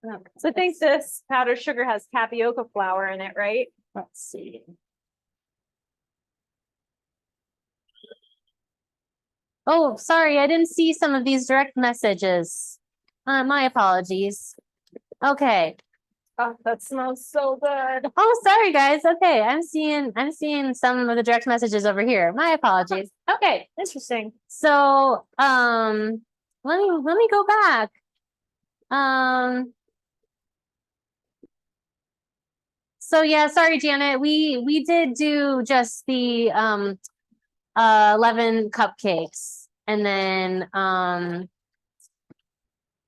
Okay, So I think this powdered sugar has tapioca flour in it, right? let's see. Oh, sorry, I didn't see some of these direct messages. My apologies. Okay. Oh, that smells so good. Oh, sorry guys. Okay, I'm seeing some of the direct messages over here. My apologies. Okay. Interesting. So, let me go back. So yeah, sorry, Janet. We did do just the 11 cupcakes, and then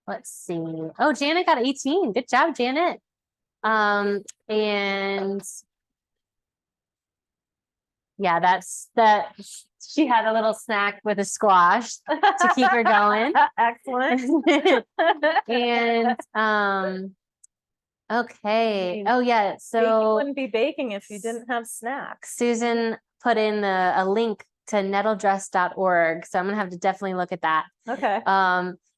let's see. Oh, Janet got 18. Good job, Janet. And yeah, that. She had a little snack with a squash to keep her going. Excellent. And okay. Oh yeah. You So wouldn't be baking if you didn't have snacks. Susan put in a link to nettledress.org. So I'm gonna have to definitely look at that. Okay.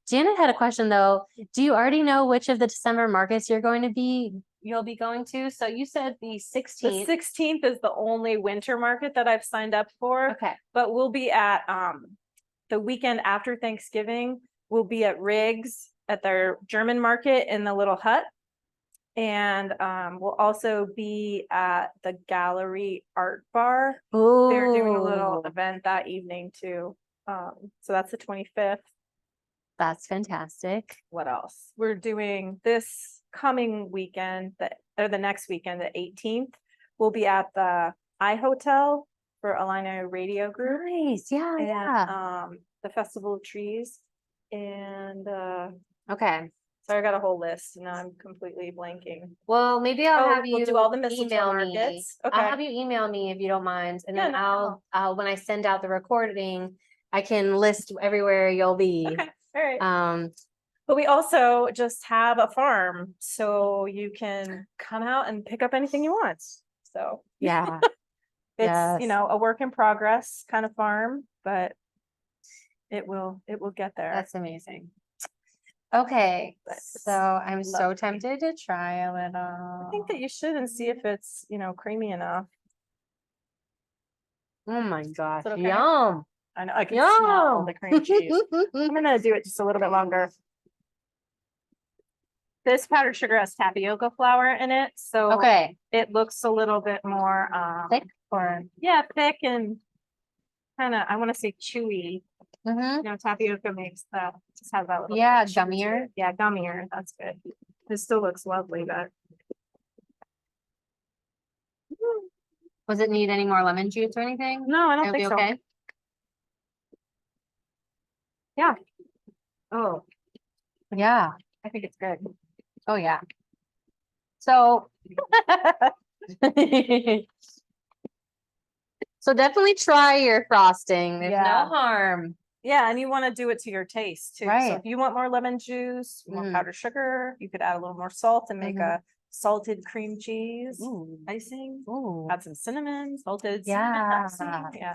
Janet had a question though. Do you already know which of the December markets you'll be going to? So you said the 16th. The 16th is the only winter market that I've signed up for. Okay. But we'll be at the weekend after Thanksgiving. We'll be at Riggs at their German market in the little hut. And we'll also be at the Gallery Art Bar. Ooh. They're doing a little event that evening too. So that's the 25th. That's fantastic. What else? We're doing this coming weekend or the next weekend, the 18th. We'll be at the iHotel for Illini Radio Group. Nice. Yeah. And Yeah. the Festival of Trees. And Okay. so I got a whole list and I'm completely blanking. Well, maybe I'll have we'll you do all the mistletoe email me. markets. I'll Okay. have you email me if you don't mind, and Yeah, then no I'll when I send out the recording, I can list everywhere you'll be. Okay. All right. Um, But we also just have a farm, so you can come out and pick up anything you want. So yeah. It's, Yes. you know, a work in progress kind of farm, but it will get there. That's amazing. Okay, But so I'm so lovely. tempted to try a I little. think that you should and see if it's, you know, creamy enough. Oh my gosh, it okay? yum. I know I can smell Yum. the cream cheese. I'm gonna do it just a little bit longer. This powdered sugar has tapioca flour in it, so Okay, it looks a little bit more thick. or yeah, thick and kind of, I want to say chewy. Mm-hmm. You know, tapioca makes that just have that little Yeah, chew to gummier. it. Yeah, gummier. That's good. It still looks lovely, but Was it need any more lemon juice or anything? no, I don't It'll think be so. okay. Yeah. Oh, Yeah. I think it's good. Oh yeah. So so definitely try your frosting. There's Yeah. no harm. Yeah, and you want to do it to your taste too. So Right. if you want more lemon juice, more Mm. powdered sugar, you could add a little more salt and make Mhm. a salted cream cheese Ooh. icing. Ooh. Add some cinnamon, salted cinnamon icing. Yeah. Yeah.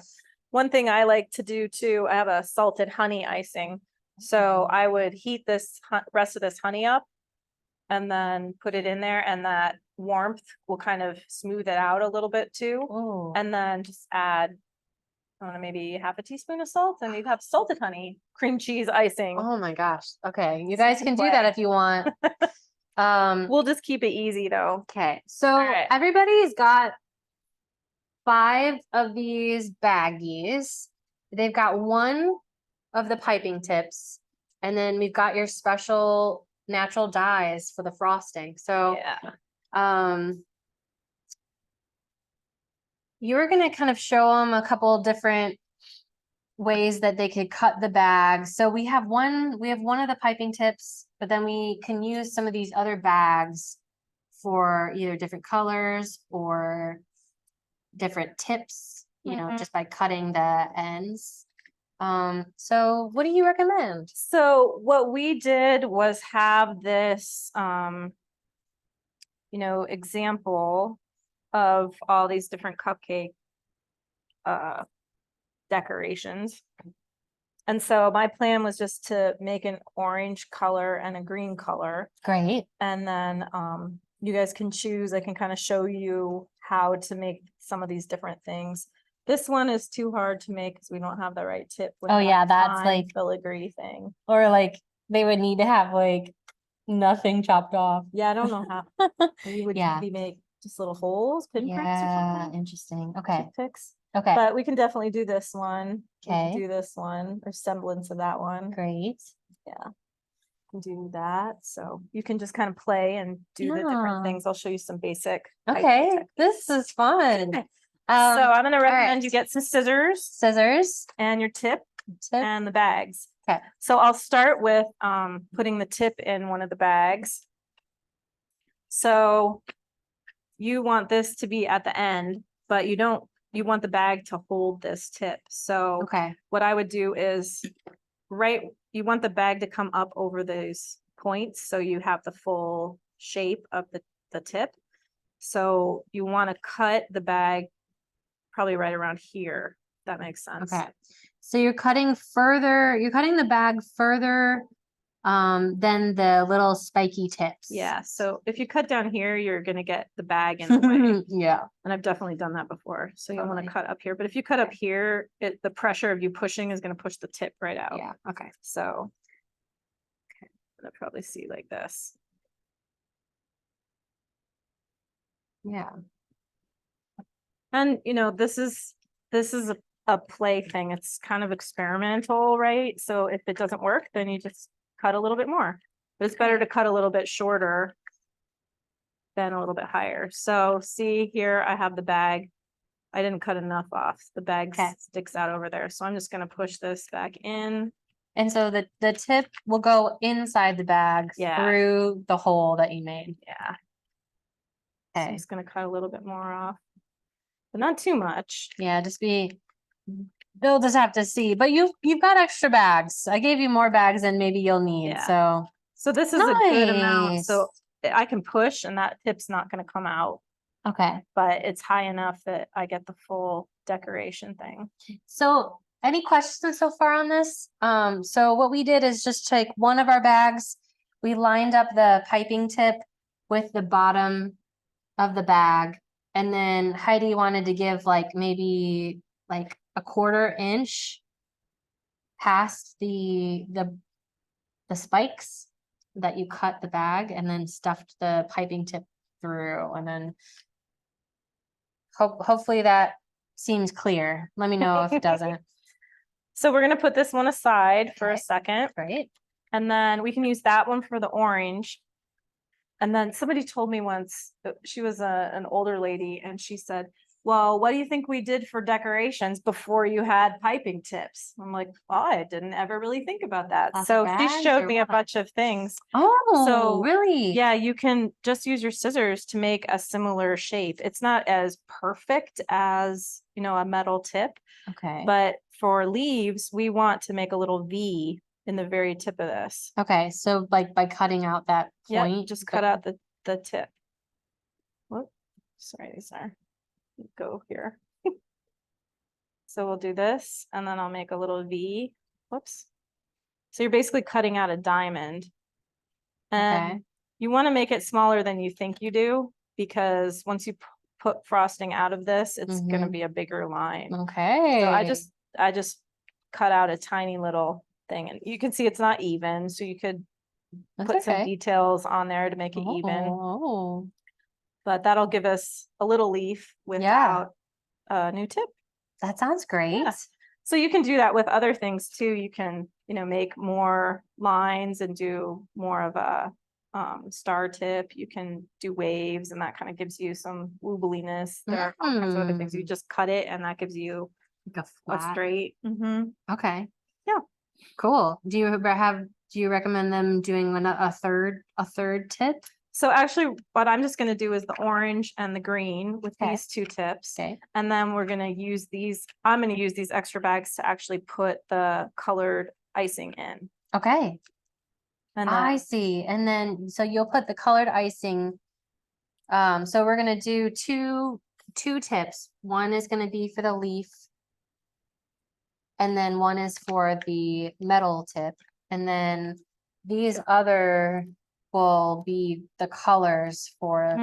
One thing I like to do too, I have a salted honey icing. So I would heat this rest of this honey up and then put it in there, and that warmth will kind of smooth it out a little bit too. Oh. And then just add, I don't know, maybe half a teaspoon of salt, and you have salted honey cream cheese icing. Oh my gosh. Okay. You So guys can do that way. if you want. We'll just keep it easy though. Okay. So right. everybody's got 5 of these baggies. They've got 1 of the piping tips, and then we've got your special natural dyes for the frosting. So Yeah. you were gonna kind of show them a couple different ways that they could cut the bag. So we have one of the piping tips, but then we can use some of these other bags for either different colors or different tips, you know, Mhm. just by cutting the ends. So what do you recommend? So what we did was have this, you know, example of all these different cupcake decorations. And so my plan was just to make an orange color and a green color. Great. And then you guys can choose. I can kind of show you how to make some of these different things. This one is too hard to make because we don't have the right tip. with Oh, that yeah, that's fine like- filigree thing. Or like they would need to have like nothing chopped off. Yeah, I don't know how. You would Yeah. maybe make just little holes, pinpricks or Yeah, something. interesting. Okay. Toothpicks. Okay. But we can definitely do this one. We can Okay. do this one or semblance of that one. Great. Can do that. So you can just kind of play and do the different Yeah. things. I'll show you some basic. icing Okay. techniques. This is fun. So I'm gonna recommend right. you get some scissors Scissors. and your tip Tip. and the bags. Okay. So I'll start with putting the tip in one of the bags. So you want this to be at the end, but you want the bag to hold this tip. So Okay. what I would do is you want the bag to come up over those points so you have the full shape of the tip. So you want to cut the bag probably right around here. If that makes sense. Okay. So you're cutting the bag further than the little spiky tips. Yeah. So if you cut down here, you're going to get the bag in the way. Yeah. And I've definitely done that before. So you want Totally. to cut up here. But if you cut up here, the pressure of you pushing is going to push the tip right out. Yeah. Okay. So okay, I'm gonna probably see like this. Yeah. And you know, this is a play thing. It's kind of experimental, right? So if it doesn't work, then you just cut a little bit more. But it's better to cut a little bit shorter than a little bit higher. So see here, I have the bag. I didn't cut enough off. The bag Okay. sticks out over there. So I'm just gonna push this back in. And so the tip will go inside the bag Yeah. through the hole that you made. Yeah. So I'm Okay. just gonna cut a little bit more off, but not too much. Yeah, they'll just have to see. But you've got extra bags. I gave you more bags than maybe you'll need. Yeah. So So this is a good amount. Nice. So I can push and that tip's not gonna come out. Okay. but it's high enough that I get the full decoration thing. So any questions so far on this? So what we did is just take one of our bags, we lined up the piping tip with the bottom of the bag, and then Heidi wanted to give like maybe like a 1/4 inch past the spikes that you cut the bag, and then stuffed the piping tip through, and then hopefully that seems clear. Let me know if it doesn't. So we're gonna put this one aside for a Okay. second, Right? and then we can use that one for the orange. And then somebody told me once, she was an older lady, and she said, well, what do you think we did for decorations before you had piping tips? I'm like, oh, I didn't ever really think about that. Plastic So she bags showed or me a what? bunch of things. Oh, So, really? Yeah, you can just use your scissors to make a similar shape. It's not as perfect as, a metal tip, Okay. but for leaves, we want to make a little V in the very tip of this. Okay, so like by cutting out that Yeah, point. just cut out the tip. Whoop, sorry, these are, go here. So we'll do this, and then I'll make a little V. Whoops. So you're basically cutting out a diamond. And Okay. you want to make it smaller than you think you do, because once you put frosting out of this, it's gonna be a bigger line. Okay. So I just cut out a tiny little thing, and you can see it's not even, so you could That's put some okay. details on there to make it even, Oh, but that'll give us a little leaf without a new tip. that sounds great. Yeah. So you can do that with other things too. You can, make more lines and do more of a star tip. You can do waves, and that kind of gives you some wobbliness. There are all kinds of other things. You just cut it, and that gives you Like a a flat. straight. Okay. Yeah. Cool. Do you recommend them doing a third tip? So actually, what I'm just going to do is the orange and the green with Okay. these 2 tips. Okay. And then we're going to use these. I'm going to use these extra bags to actually put the colored icing in. Okay. And I then, see. And then so you'll put the colored icing. So we're gonna do two tips. One is gonna be for the leaf, and then one is for the metal tip. And then these other will be the colors for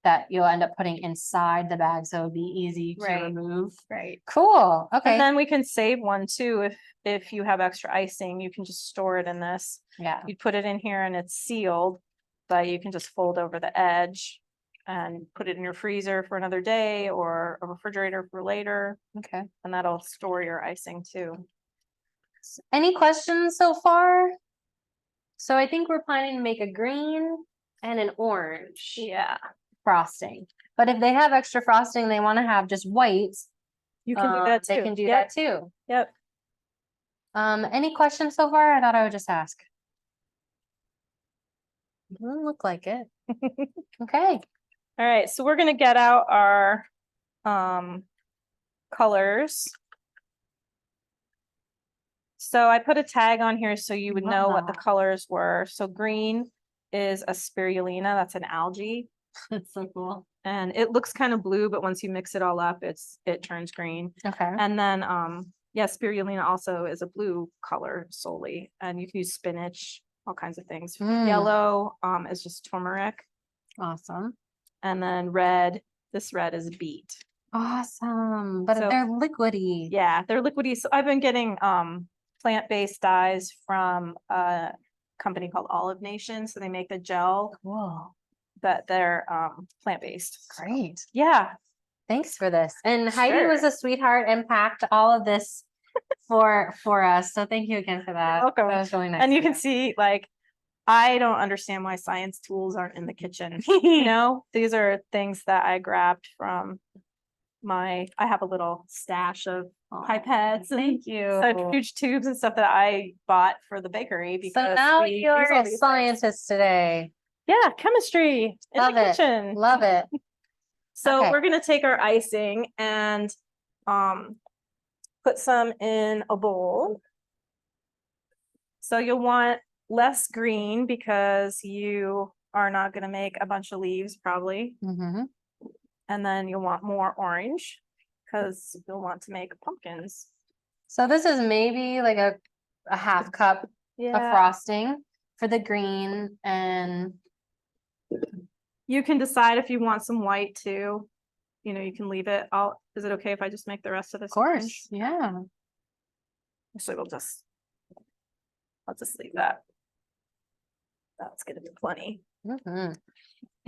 that you'll end up putting inside the bag, so it'll be easy to Right. remove. right. Cool. Okay. And then we can save one too. If you have extra icing, you can just store it in this. Yeah. You put it in here and it's sealed, but you can just fold over the edge and put it in your freezer for another day, or a refrigerator for later, Okay. and that'll store your icing too. Any questions so far? So I think we're planning to make a green and an orange Yeah, frosting. But if they have extra frosting, they want to have just white, you can do that too. they can do Yep, that too. Yep. Any questions so far? I thought I would just ask. Doesn't look like it. Okay. All right, so we're gonna get out our colors. So I put a tag on here so you would know what the Wow. colors were. So green is a spirulina, that's an algae. That's so cool. And it looks kind of blue, but once you mix it all up, it turns green. Okay. And then yeah, spirulina also is a blue color solely, and you can use spinach, all kinds of things. Yellow is just turmeric, Awesome. and then red, this red is beet. Awesome. But So- they're liquidy. Yeah, they're liquidy. So I've been getting plant-based dyes from a company called Olive Nation. So they make the gel Cool. that they're plant-based. Great. Yeah. Thanks for this. And Heidi was Sure. a sweetheart and packed all of this for us. So thank you again for that. Welcome. That was really nice. And you of can see, like, I don't understand why science tools aren't in the kitchen. You know, these are things that I grabbed from I have a little stash of Aw, pipettes and Thank you. centrifuge tubes and stuff that I bought for the bakery, So because now we use you're all a these things. scientist today. Yeah, chemistry in Love the it. kitchen. Love it. So Okay. we're gonna take our icing and put some in a bowl. So you'll want less green because you are not gonna make a bunch of leaves probably. Mm-hmm. And then you'll want more orange because you'll want to make pumpkins. So this is maybe like a half cup of Yeah, frosting for the green, and you can decide if you want some white too. You know, you can leave it. Is it okay if I just make the rest of this of course, orange? yeah. Actually, I'll just leave that. That's gonna be plenty. Mm-hmm.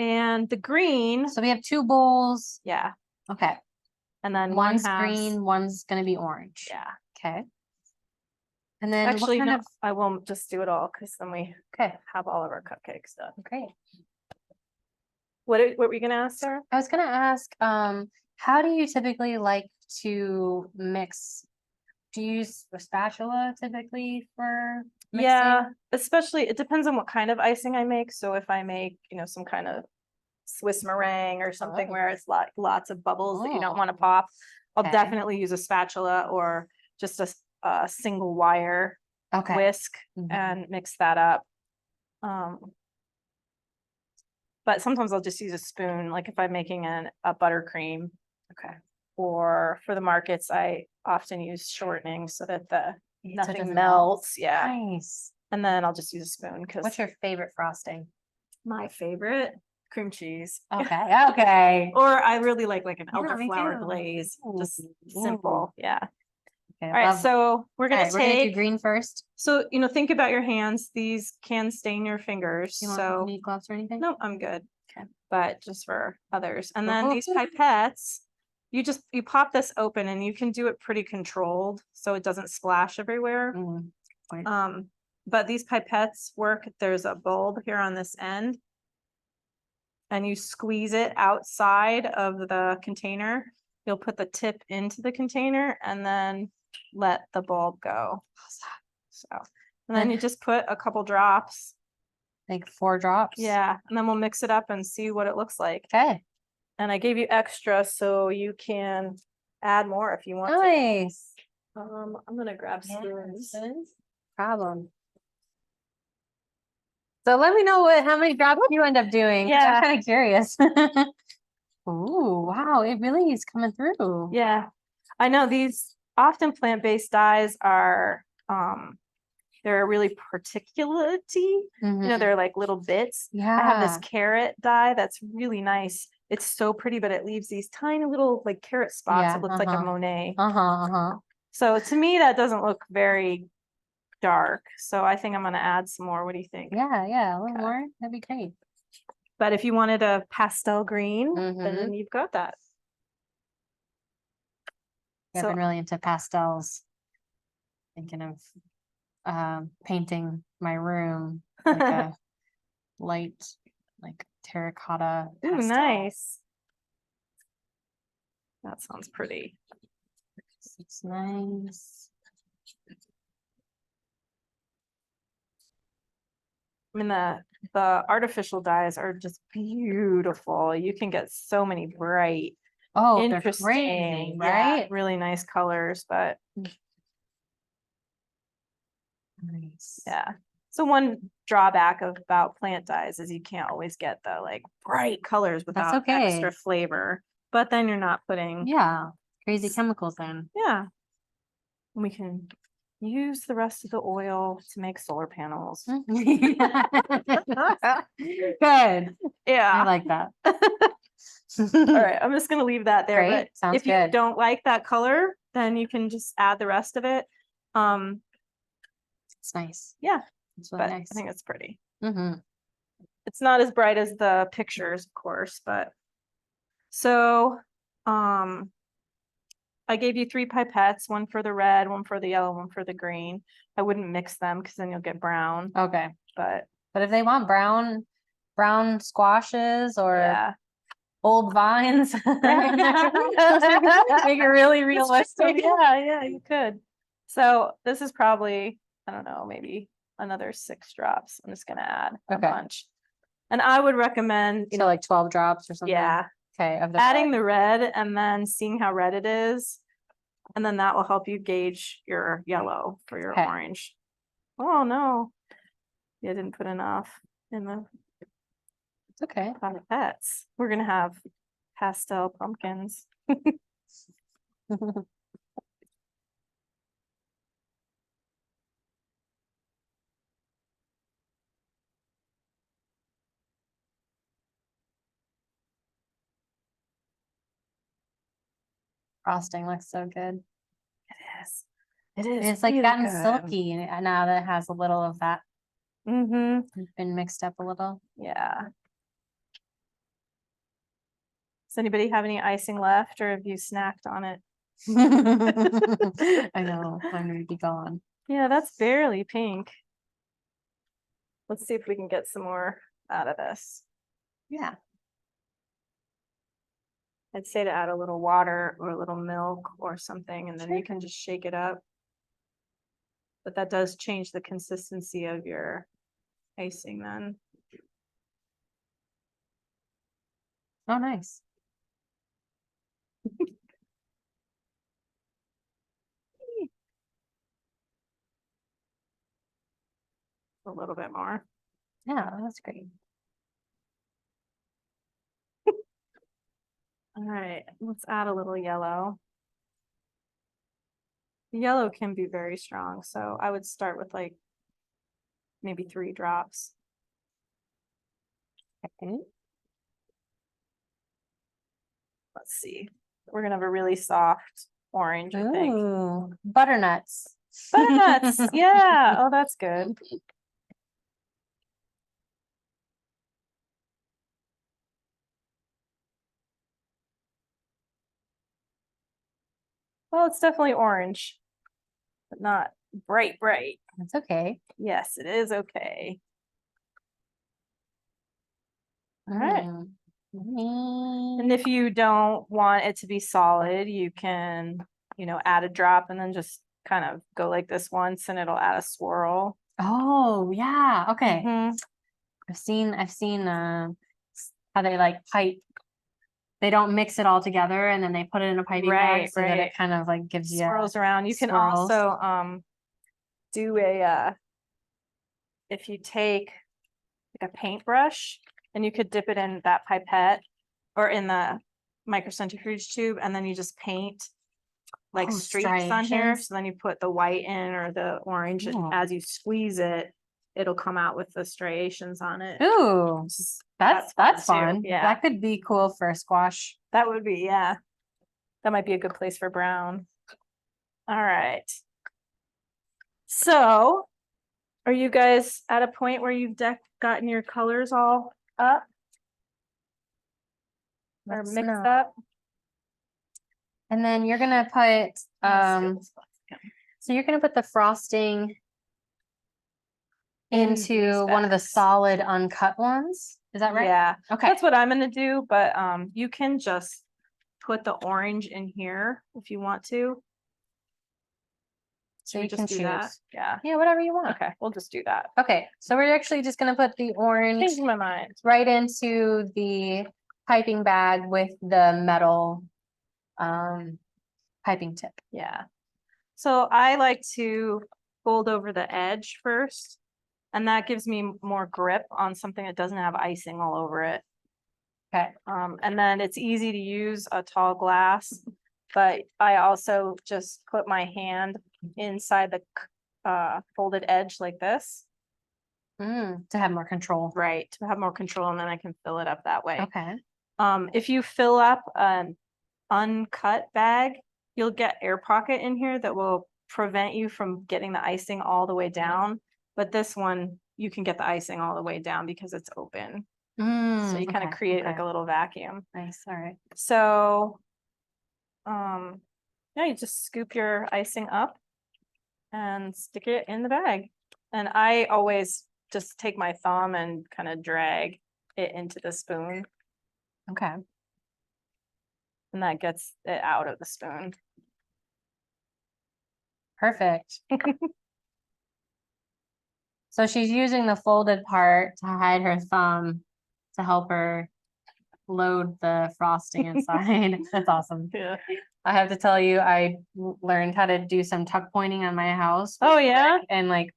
And the green, So we have 2 bowls. yeah, Okay. and then One's one has, green, one's gonna be orange. yeah. Okay. And then Actually, what kind no, of, I won't just do it all because then we okay, have all of our cupcakes done. great. What were you gonna ask, Sarah? I was gonna ask, how do you typically like to mix? Do you use a spatula typically for mixing? Yeah, especially it depends on what kind of icing I make. So if I make, some kind of Swiss meringue or something Oh. where it's lots of bubbles that you don't Oh. want to pop, I'll Okay. definitely use a spatula or just a single wire Okay. whisk Mhm. and mix that up. But sometimes I'll just use a spoon, like if I'm making a buttercream. Okay. Or for the markets, I often use shortening so that So it nothing doesn't melts. Yeah. Nice. And then I'll just use a spoon because What's your favorite frosting? my favorite cream cheese. Okay. Okay. Or I really like an Yeah, me elderflower too. glaze. Just Ooh. simple. Yeah. Okay, All right. love- So we're all gonna right, we're gonna do take green first. so think about your hands. These can stain your fingers. You So need gloves or anything? no, I'm good. Okay. But just for others. And then these Uh-huh. pipettes, you pop this open and you can do it pretty controlled so it doesn't splash everywhere. Mm, wait. But these pipettes work. There's a bulb here on this end. And you squeeze it outside of the container. You'll put the tip into the container and then let the bulb go. So, and then you just put a couple drops. Like 4 drops? Yeah, and then we'll mix it up and see what it looks like. Okay. And I gave you extra so you can add more if you want to. Nice. I'm gonna grab spoons. Problem. So let me know how many drops you end up doing. 'Cause Yeah. I'm kind of curious. Ooh, wow, it really is coming through. Yeah, I know these often plant-based dyes are they're really particularity. Mhm. They're like little bits. I have this Yeah. carrot dye that's really nice. It's so pretty, but it leaves these tiny little like carrot spots. Yeah, It looks like a uh-huh. Monet. Uh-huh. So to me, that doesn't look very dark. So I think I'm gonna add some more. What do you think? Yeah, a little Okay. more. That'd be great. But if you wanted a pastel green, Mhm. then you've got that. I've So been really into pastels. Thinking of painting my room like a light, like terracotta ooh, pastel. nice. That sounds pretty. It's nice. I mean, the artificial dyes are just beautiful. You can get so many bright, Oh, they're interesting, crazy, yeah, right? really nice colors, but Nice. yeah. So one drawback about plant dyes is you can't always get the like bright colors without okay. extra flavor, but then you're not putting, Yeah, crazy chemicals then. yeah. We can use the rest of the oil to make solar panels. Good. I Yeah. like that. All right, I'm just gonna leave that there, Great, but sounds if you good. don't like that color, then you can just add the rest of it. It's nice. Yeah, It's really but nice. I think it's pretty. Mm-hmm. It's not as bright as the pictures, of course, but so I gave you 3 pipettes, one for the red, one for the yellow, one for the green. I wouldn't mix them because then you'll get brown, Okay. but But if they want brown squashes or yeah. old vines, make it really realistic. Yeah, you could. So this is probably, I don't know, maybe another 6 drops. I'm just gonna add a Okay. bunch. And I would recommend, So like 12 drops or something. yeah, Okay. Of the adding the red and then seeing how red it is. And then that will help you gauge your yellow for your Okay. orange. Oh no. Yeah, I didn't put enough in the Okay. Pets. We're gonna have pastel pumpkins. Frosting looks so good. It is. It is. It's like really gotten good. silky now that it has a little of that Mm-hmm. been mixed up a little. Yeah. Does anybody have any icing left, or have you snacked on it? I know, I'm gonna be gone. Yeah, that's barely pink. Let's see if we can get some more out of this. Yeah. I'd say to add a little water or a little milk or something, and then you Sure. can just shake it up. But that does change the consistency of your icing then. Oh, nice. A little bit more. Yeah, that's great. All right, let's add a little yellow. The yellow can be very strong, so I would start with like maybe 3 drops. Okay. Let's see. We're gonna have a really soft orange, I think. Ooh, butternuts. Butternuts, yeah. Oh, that's good. Well, it's definitely orange, but not bright, bright. That's okay. Yes, it is okay. All right. And if you don't want it to be solid, you can, add a drop and then just kind of go like this once and it'll add a swirl. Oh, yeah. Okay. Mhm. I've seen how they like pipe. They don't mix it all together and then they put it in a piping bag Right, so that it right. kind of like gives you Swirls around. You can swirls. also do if you take like a paintbrush and you could dip it in that pipette or in the microcentrifuge tube, and then you just paint like Oh, streaks on here. striations. So then you put the white in or the orange, and Oh. as you squeeze it, it'll come out with the striations on it. Ooh, that's too. fun. Yeah, That could be cool for a squash. that would be, yeah. That might be a good place for brown. All right. So are you guys at a point where you've gotten your colors all up or Let's mixed know. up? And then you're gonna put so you're gonna put the frosting In into these one of the bags. solid uncut ones. Is that right? Yeah, Okay. that's what I'm gonna do, but you can just put the orange in here if you want to. So Should we you just can do choose. that? Yeah. Yeah, whatever you want. Okay, we'll just do that. Okay, so we're actually just gonna put the orange Changed my mind. right into the piping bag with the metal piping tip. Yeah. So I like to fold over the edge first, and that gives me more grip on something that doesn't have icing all over it. Okay. And then it's easy to use a tall glass, but I also just put my hand inside the folded edge like this. To have more control. Right, to have more control, and then I can fill it up that way. Okay. If you fill up an uncut bag, you'll get air pocket in here that will prevent you from getting the icing all the way down. But this one, you can get the icing all the way down because it's open. So you kind of create like a little vacuum. Nice. All right. So, yeah, you just scoop your icing up and stick it in the bag. And I always just take my thumb and kind of drag it into the spoon, Okay. and that gets it out of the spoon. Perfect. So she's using the folded part to hide her thumb to help her load the frosting inside. That's awesome. Yeah. I have to tell you, I learned how to do some tuck pointing on my house. Oh yeah. And like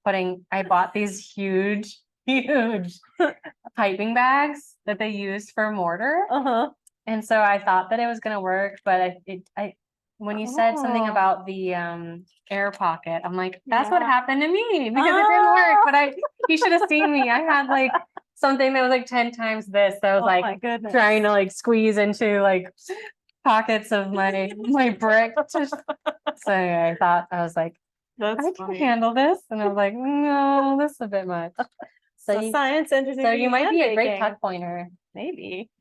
I bought these huge huge piping bags that they used for mortar. Uh-huh. And so I thought that it was gonna work, but when you said something Oh. about the air pocket, I'm like, that's what Yeah. happened to me because it didn't work. Oh. But you should have seen me. I had like something that was like 10 times this. So I was Oh like my goodness. trying to like squeeze into like pockets of my brick. So anyway, I was like, That's I can funny. handle this. And I was like, no, this is a bit much. So science, engineering, So you might and be a great baking. tuck pointer. Maybe.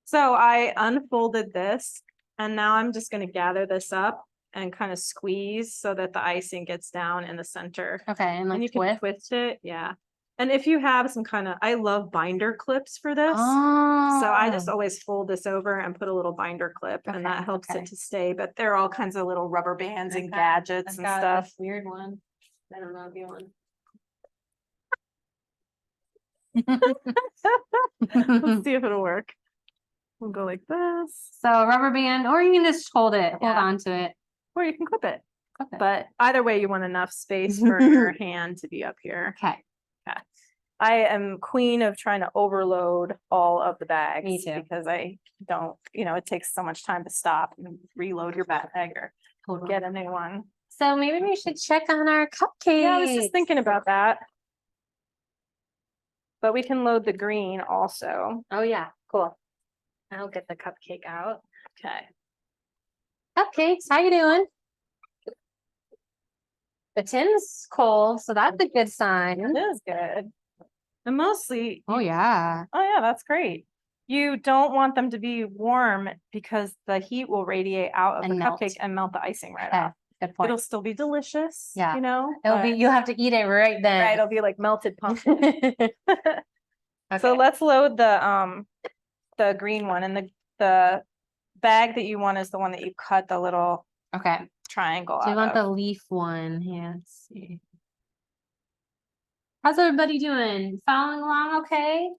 So I unfolded this and now I'm just gonna gather this up and kind of squeeze so that the icing gets down in the center. Okay, and And like you can twist it, yeah. And if you have some kind of, I love binder clips for this. So I just Oh, always fold this over and put a little binder clip and Okay, that helps okay. it to stay, but there are all kinds of little rubber bands and Okay, gadgets I've and got stuff. this weird one. I don't know if you want. Let's see if it'll work. We'll go like this, So rubber band, or you can just hold Yeah. on to it. or you can clip it. Okay. But either way, you want enough space for your hand to be up here. Okay. I am queen of trying to overload all of the bags. Me too. Because I don't, it takes so much time to stop and reload your bag or Totally. get a new one. So maybe we should check on our cupcakes. Yeah, I was just thinking about that. But we can load the green also. Oh yeah, cool. I'll get the cupcake out. Okay. Cupcakes, how you doing? The tin's cold, so that's a good sign. It is good. And mostly, Oh yeah. oh yeah, that's great. You don't want them to be warm because the heat will radiate out of And the melt. cupcake and melt the icing right Okay, off. good point. It'll still be delicious, Yeah. but- You'll have to eat it right then. right, it'll be like melted pumpkin. Okay. So let's load the green one, and the bag that you want is the one that you cut the little Okay. triangle So you out want of. the leaf one. Yeah, let's see. How's everybody doing? Following along okay?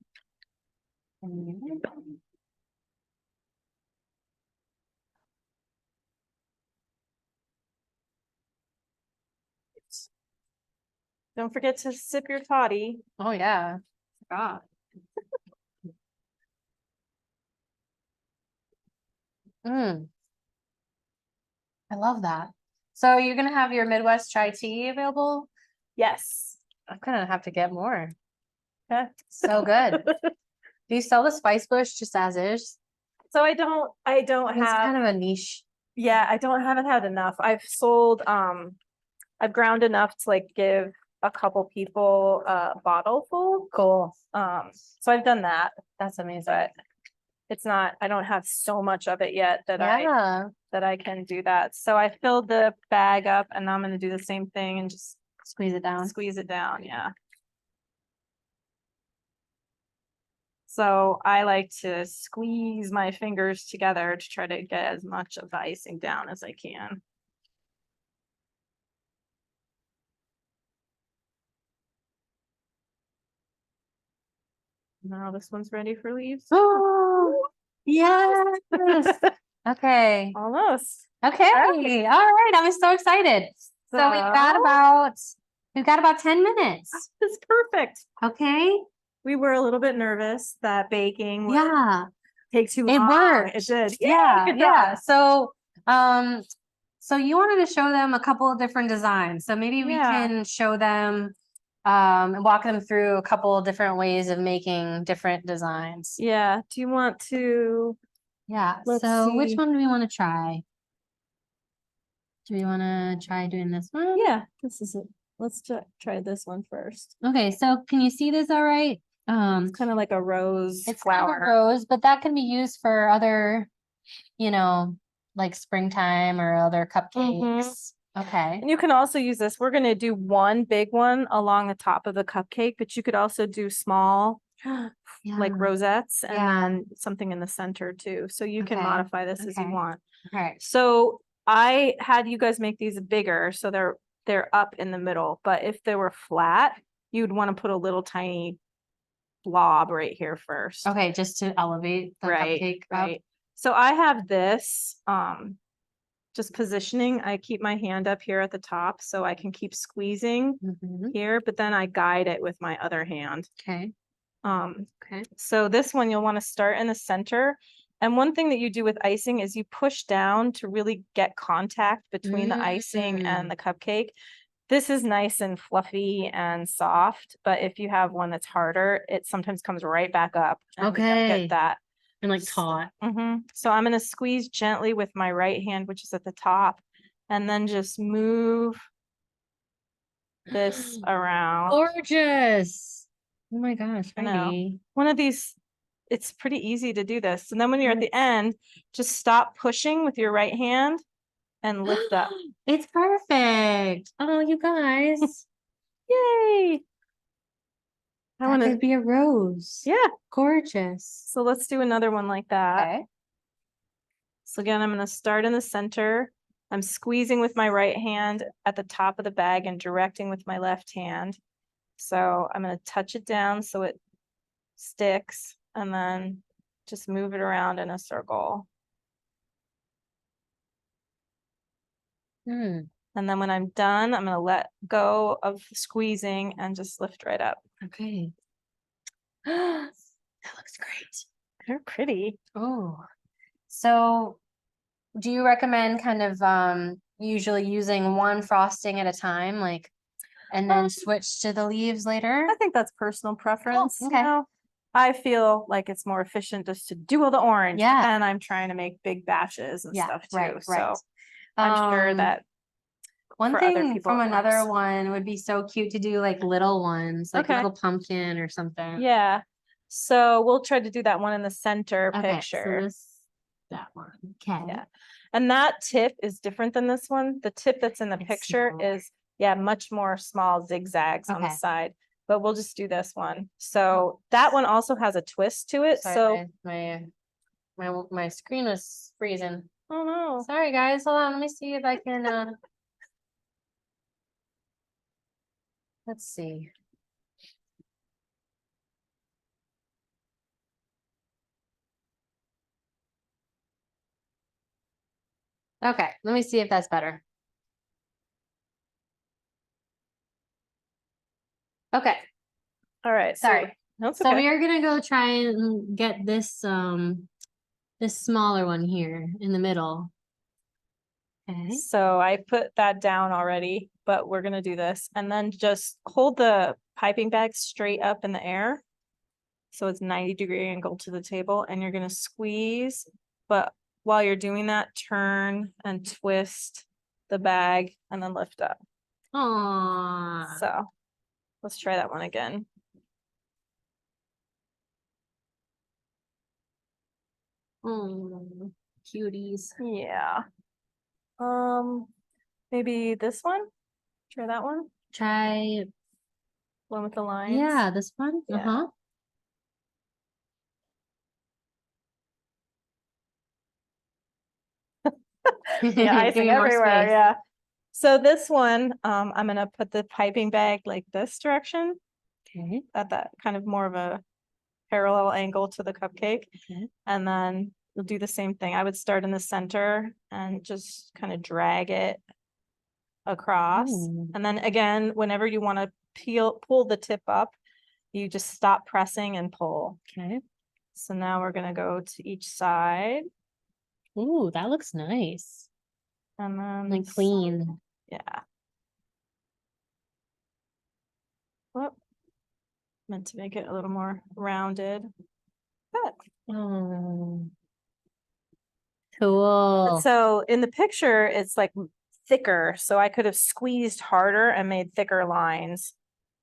Don't forget to sip your toddy. Oh yeah. God. Mm. I love that. So you're gonna have your Midwest chai tea available? Yes. I'm gonna have to get more. Okay. So good. Do you sell the Spicebush just as is? So I don't It's have, kind of a niche. yeah, haven't had enough. I've ground enough to like give a couple people a bottle full. Cool. So I've done that, That's amazing. but I don't have so much of it yet that I can do that. So I filled the bag up and now I'm gonna do the same thing and just Squeeze it down. squeeze it down, yeah. So I like to squeeze my fingers together to try to get as much of the icing down as I can. Now this one's ready for leaves. Oh, yes. Okay. Almost. Okay. All right. I'm so excited. So we've got about 10 minutes. It's perfect. Okay. We were a little bit nervous that baking would Yeah. take too It long. worked. It did. Yeah. Good Yeah. job. So you wanted to show them a couple of different designs. So maybe we Yeah. can show them and walk them through a couple of different ways of making different designs. Yeah. Do you want to? Yeah. Let's So which see. one do we want to try? Do we want to try doing this one? Yeah, this is it. Let's try this one first. Okay, so can you see this all right? Kind of like a rose It's kind flower. of a rose, but that can be used for other, like springtime or other cupcakes. Okay. And you can also use this. We're gonna do one big one along the top of the cupcake, but you could also do small, like Yeah. rosettes, and Yeah. then something in the center too. So you can Okay, modify this as you okay. want. Okay. So I had you guys make these bigger, so they're up in the middle. But if they were flat, you'd want to put a little tiny blob right here first. Okay, just to elevate the Right, cupcake up. right. So I have this just positioning, I keep my hand up here at the top so I can keep squeezing here, but then I guide it with my other hand. Okay. Okay. So this one you'll want to start in the center. And one thing that you do with icing is you push down to really get contact between the icing and the cupcake. This is nice and fluffy and soft, but if you have one that's harder, it sometimes comes right back up. And we don't Okay. get that. And like taut. So I'm going to squeeze gently with my right hand, which is at the top, and then just move this around. Gorgeous. Oh my gosh, I know. Heidi. One of these, it's pretty easy to do this. And then when you're at the end, just stop pushing with your right hand and lift up. It's perfect. Oh, you guys. Yay! I That want to, could be a rose. yeah. Gorgeous. So let's do another one like that. Okay. So again, I'm going to start in the center. I'm squeezing with my right hand at the top of the bag and directing with my left hand. So I'm going to touch it down so it sticks and then just move it around in a circle. And then when I'm done, I'm going to let go of squeezing and just lift right up. Okay. That looks great. They're pretty. Oh. So do you recommend kind of usually using one frosting at a time, like, and then switch to the leaves later? I think that's personal preference. okay. You know? I feel like it's more efficient just to do all the orange. Yeah. And I'm trying to make big batches and stuff too. Right. So I'm sure that one for other thing people from it another works. one would be so cute to do like little ones, like Okay. little pumpkin or something. Yeah. So we'll try to do that one in the center Okay, picture. so that one. Okay. Yeah. And that tip is different than this one. The tip that's in the It's picture smaller. is, yeah, much more small zigzags on the Okay. side. But we'll just do this one. So that one also has a twist to it. Sorry, So my screen is freezing. oh no. Sorry guys, hold on. Let me see if I can let's see. Okay, let me see if that's better. Okay, All right. sorry. No, it's So okay. we are gonna go try and get this this smaller one here in the middle. Okay. So I put that down already, but we're gonna do this and then just hold the piping bag straight up in the air. So it's 90-degree angle to the table and you're gonna squeeze, but while you're doing that, turn and twist the bag and then lift up. Aww. So let's try that one again. Oh, cuties. Yeah. Maybe this one? Try that one? Try, One with the lines? yeah, this one. Yeah. Uh-huh. Yeah, Give icing me more everywhere, space. yeah. So this one, I'm gonna put the piping bag like this direction, Okay. at that kind of more of a parallel angle to the cupcake. Okay. And then we'll do the same thing. I would start in the center and just kind of drag it across. Ooh. And then again, whenever you want to pull the tip up, you just stop pressing and pull. Okay. So now we're gonna go to each side. Ooh, that looks nice. And then Like clean. yeah. Whoop. Meant to make it a little more rounded. Good. Oh. Cool. So in the picture, it's like thicker. So I could have squeezed harder and made thicker lines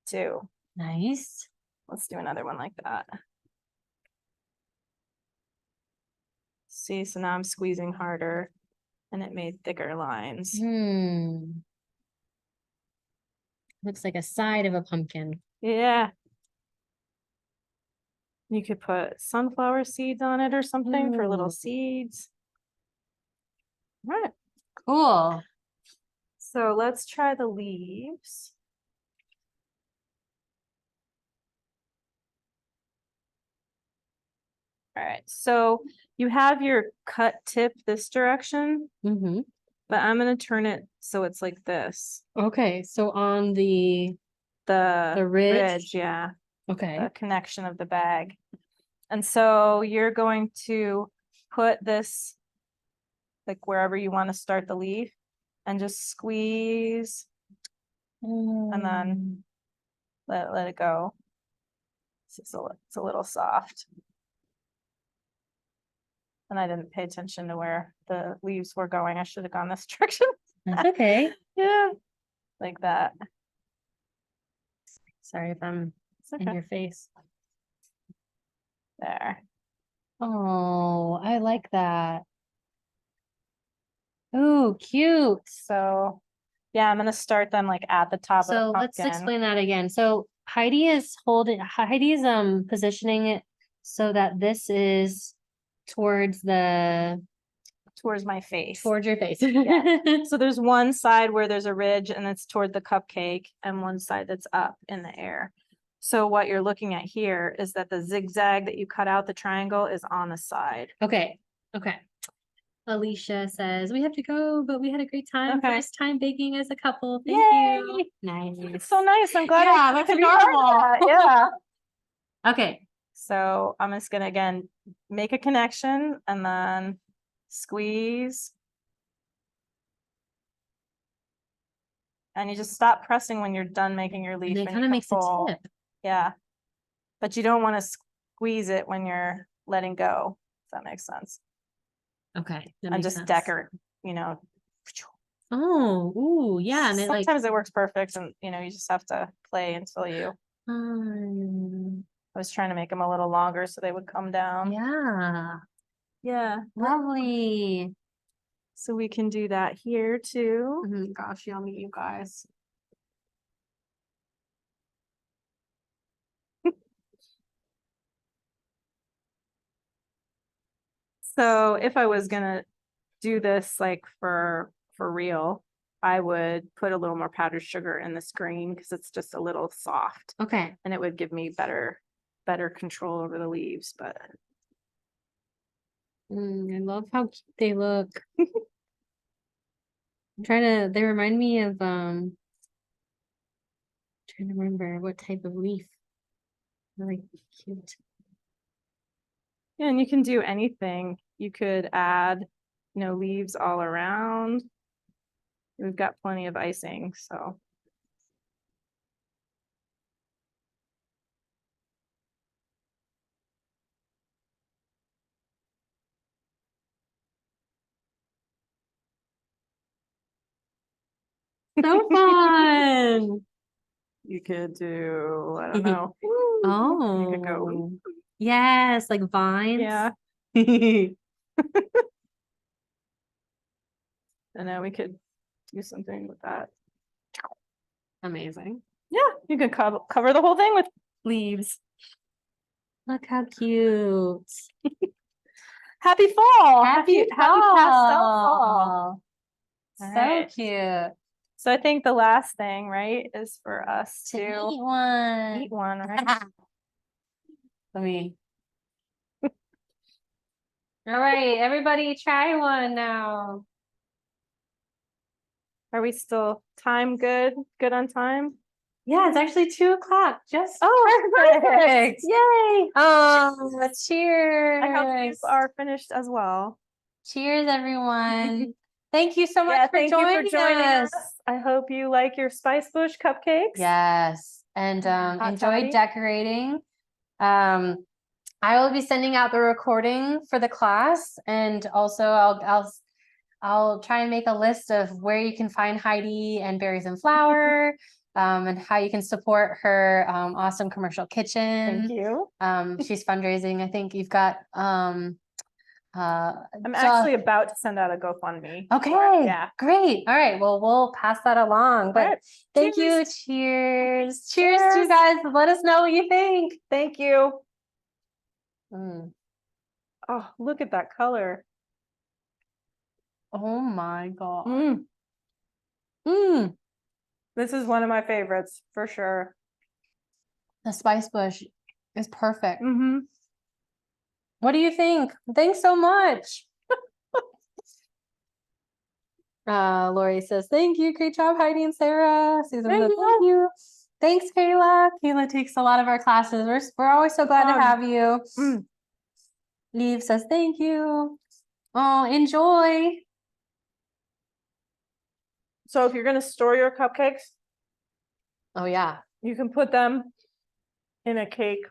too. Nice. Let's do another one like that. See, so now I'm squeezing harder and it made thicker lines. Looks like a side of a pumpkin. Yeah. You could put sunflower seeds on it or something for little Ooh. seeds. All right. Cool. So let's try the leaves. All right, so you have your cut tip this direction. Mm-hmm. but I'm gonna turn it so it's like this. Okay, so on the The ridge? yeah, okay. the connection of the bag. And so you're going to put this like wherever you want to start the leaf and just squeeze and then let it go. It's a little soft. And I didn't pay attention to where the leaves were going. I should have gone this direction. That's okay. Yeah. Like that. Sorry if I'm It's in okay. your face. There. Oh, I like that. Oh, cute. So yeah, I'm gonna start them like at the top of So the let's pumpkin. explain that again. So Heidi's positioning it so that this is towards Towards my face. towards your face. So there's one side where there's a ridge and it's toward the cupcake and one side that's up in the air. So what you're looking at here is that the zigzag that you cut out the triangle is on the side. Okay, okay. Alicia says, we have to go, but we had a great time. Okay. First time baking as a couple. Thank you. Yay! Nice. It's so nice. I'm glad Yeah, I got that's to be part of adorable. that. Yeah. Okay. So I'm just gonna again make a connection and then squeeze. And you just stop pressing when you're done making your leaf. And it and you kind of come makes a full. tip. Yeah. But you don't want to squeeze it when you're letting go. If that makes sense. Okay. That And makes just sense. decorate, you know. Oh, ooh, yeah. And it like, Sometimes it works perfect and you know, you just have to play until you. I was trying to make them a little longer so they would come down. yeah. Yeah. Lovely. So we can do that here too. Gosh, yummy, you guys. So if I was gonna do this like for real, I would put a little more powdered sugar in this green because it's just a little soft Okay. and it would give me better control over the leaves. But I love how cute they look. They remind me of trying to remember what type of leaf. Really cute. yeah, and you can do anything. You could add, you know, leaves all around. We've got plenty of icing, so. So fun. You could do, I don't know. Oh. You could go. Yes, like vines. Yeah. And then we could do something with that. Amazing. Yeah, you can cover the whole thing with leaves. Look how cute. Happy fall. Happy pastel fall. So Alright. cute. So I think the last thing, right, is for us To to eat one. eat one, right? Let me. All right, everybody try one now. Are we still time good? Good on time? Yeah, it's actually 2:00. Just perfect. Yay! Oh, cheers. I hope you are finished as well. Cheers, everyone. Thank you so much for thank you for joining joining us. I hope you like your Spicebush cupcakes. Yes, and Hot enjoy toddy. decorating. I will be sending out the recording for the class, and also I'll try and make a list of where you can find Heidi and Berries and Flour, and how you can support her awesome commercial kitchen. Thank you. She's fundraising. I think you've got I'm actually about to send out a GoFundMe. okay. Yeah. Great. All right. Well, we'll pass that along. But All right. thank Cheers. you. Cheers. Cheers to you guys. Let us know what you think. Thank you. Mm. Oh, look at that color. Oh my God. Mm. Mm. This is one of my favorites for sure. The Spicebush is perfect. Mm-hmm. What do you think? Thanks so much. Lori says, thank you. Great job, Heidi and Sarah. Susan Thank says, you. thank you. Thanks, Kayla. Kayla takes a lot of our classes. We're always so glad to Fun. have you. Mm. Leave says, thank you. Oh, enjoy. So if you're gonna store your cupcakes, Oh, yeah. you can put them in a cake.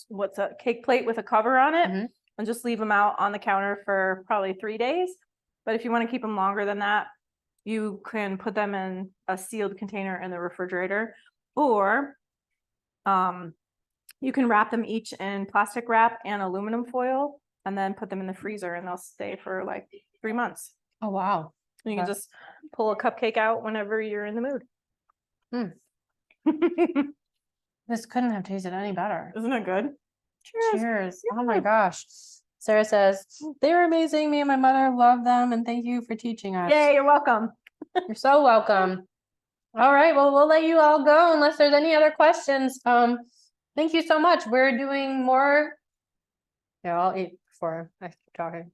What's a cake plate with a cover on it, Mhm. and just leave them out on the counter for probably 3 days. But if you want to keep them longer than that, you can put them in a sealed container in the refrigerator, or you can wrap them each in plastic wrap and aluminum foil, and then put them in the freezer, and they'll stay for like 3 months. Oh, wow. And you can just pull a cupcake out whenever you're in the mood. Hmm. This couldn't have tasted any better. Isn't it good? Cheers. Oh my gosh. Sarah says, they were amazing. Me and my mother love them, and thank you for teaching us. Yay, you're welcome. You're so welcome. All right, well, we'll let you all go unless there's any other questions. Thank you so much. We're doing more. Yeah, I'll eat before I keep talking.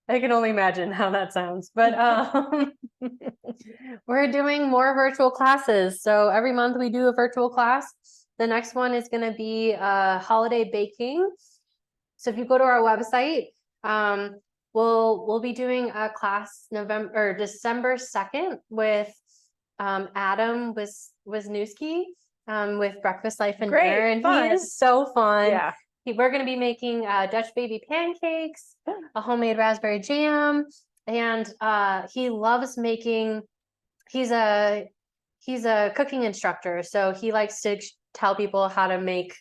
I can only imagine how that sounds, but we're doing more virtual classes. So every month we do a virtual class. The next one is going to be holiday baking. So if you go to our website, we'll be doing a class December 2nd with Adam Wisniewski with Breakfast Life and Great, Dinner, and fun. he is so fun. Yeah. We're going to be making Dutch baby pancakes, a homemade raspberry jam, and he loves making. He's a cooking instructor, so he likes to tell people how to make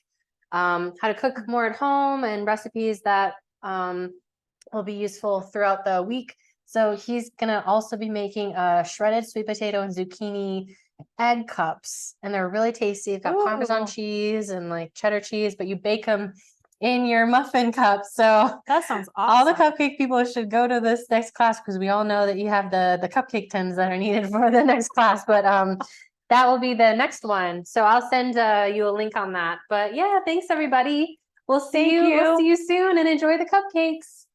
how to cook more at home and recipes that will be useful throughout the week. So he's gonna also be making shredded sweet potato and zucchini egg cups, and they're really tasty. They've got Parmesan Ooh. cheese and like cheddar cheese, but you bake them in your muffin cups. So That sounds all the awesome. cupcake people should go to this next class, because we all know that you have the cupcake tins that are needed for the next class. But that will be the next one. So I'll send you a link on that. But yeah, thanks everybody. We'll see Thank you. We'll you. see you soon, and enjoy the cupcakes.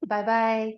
Bye bye.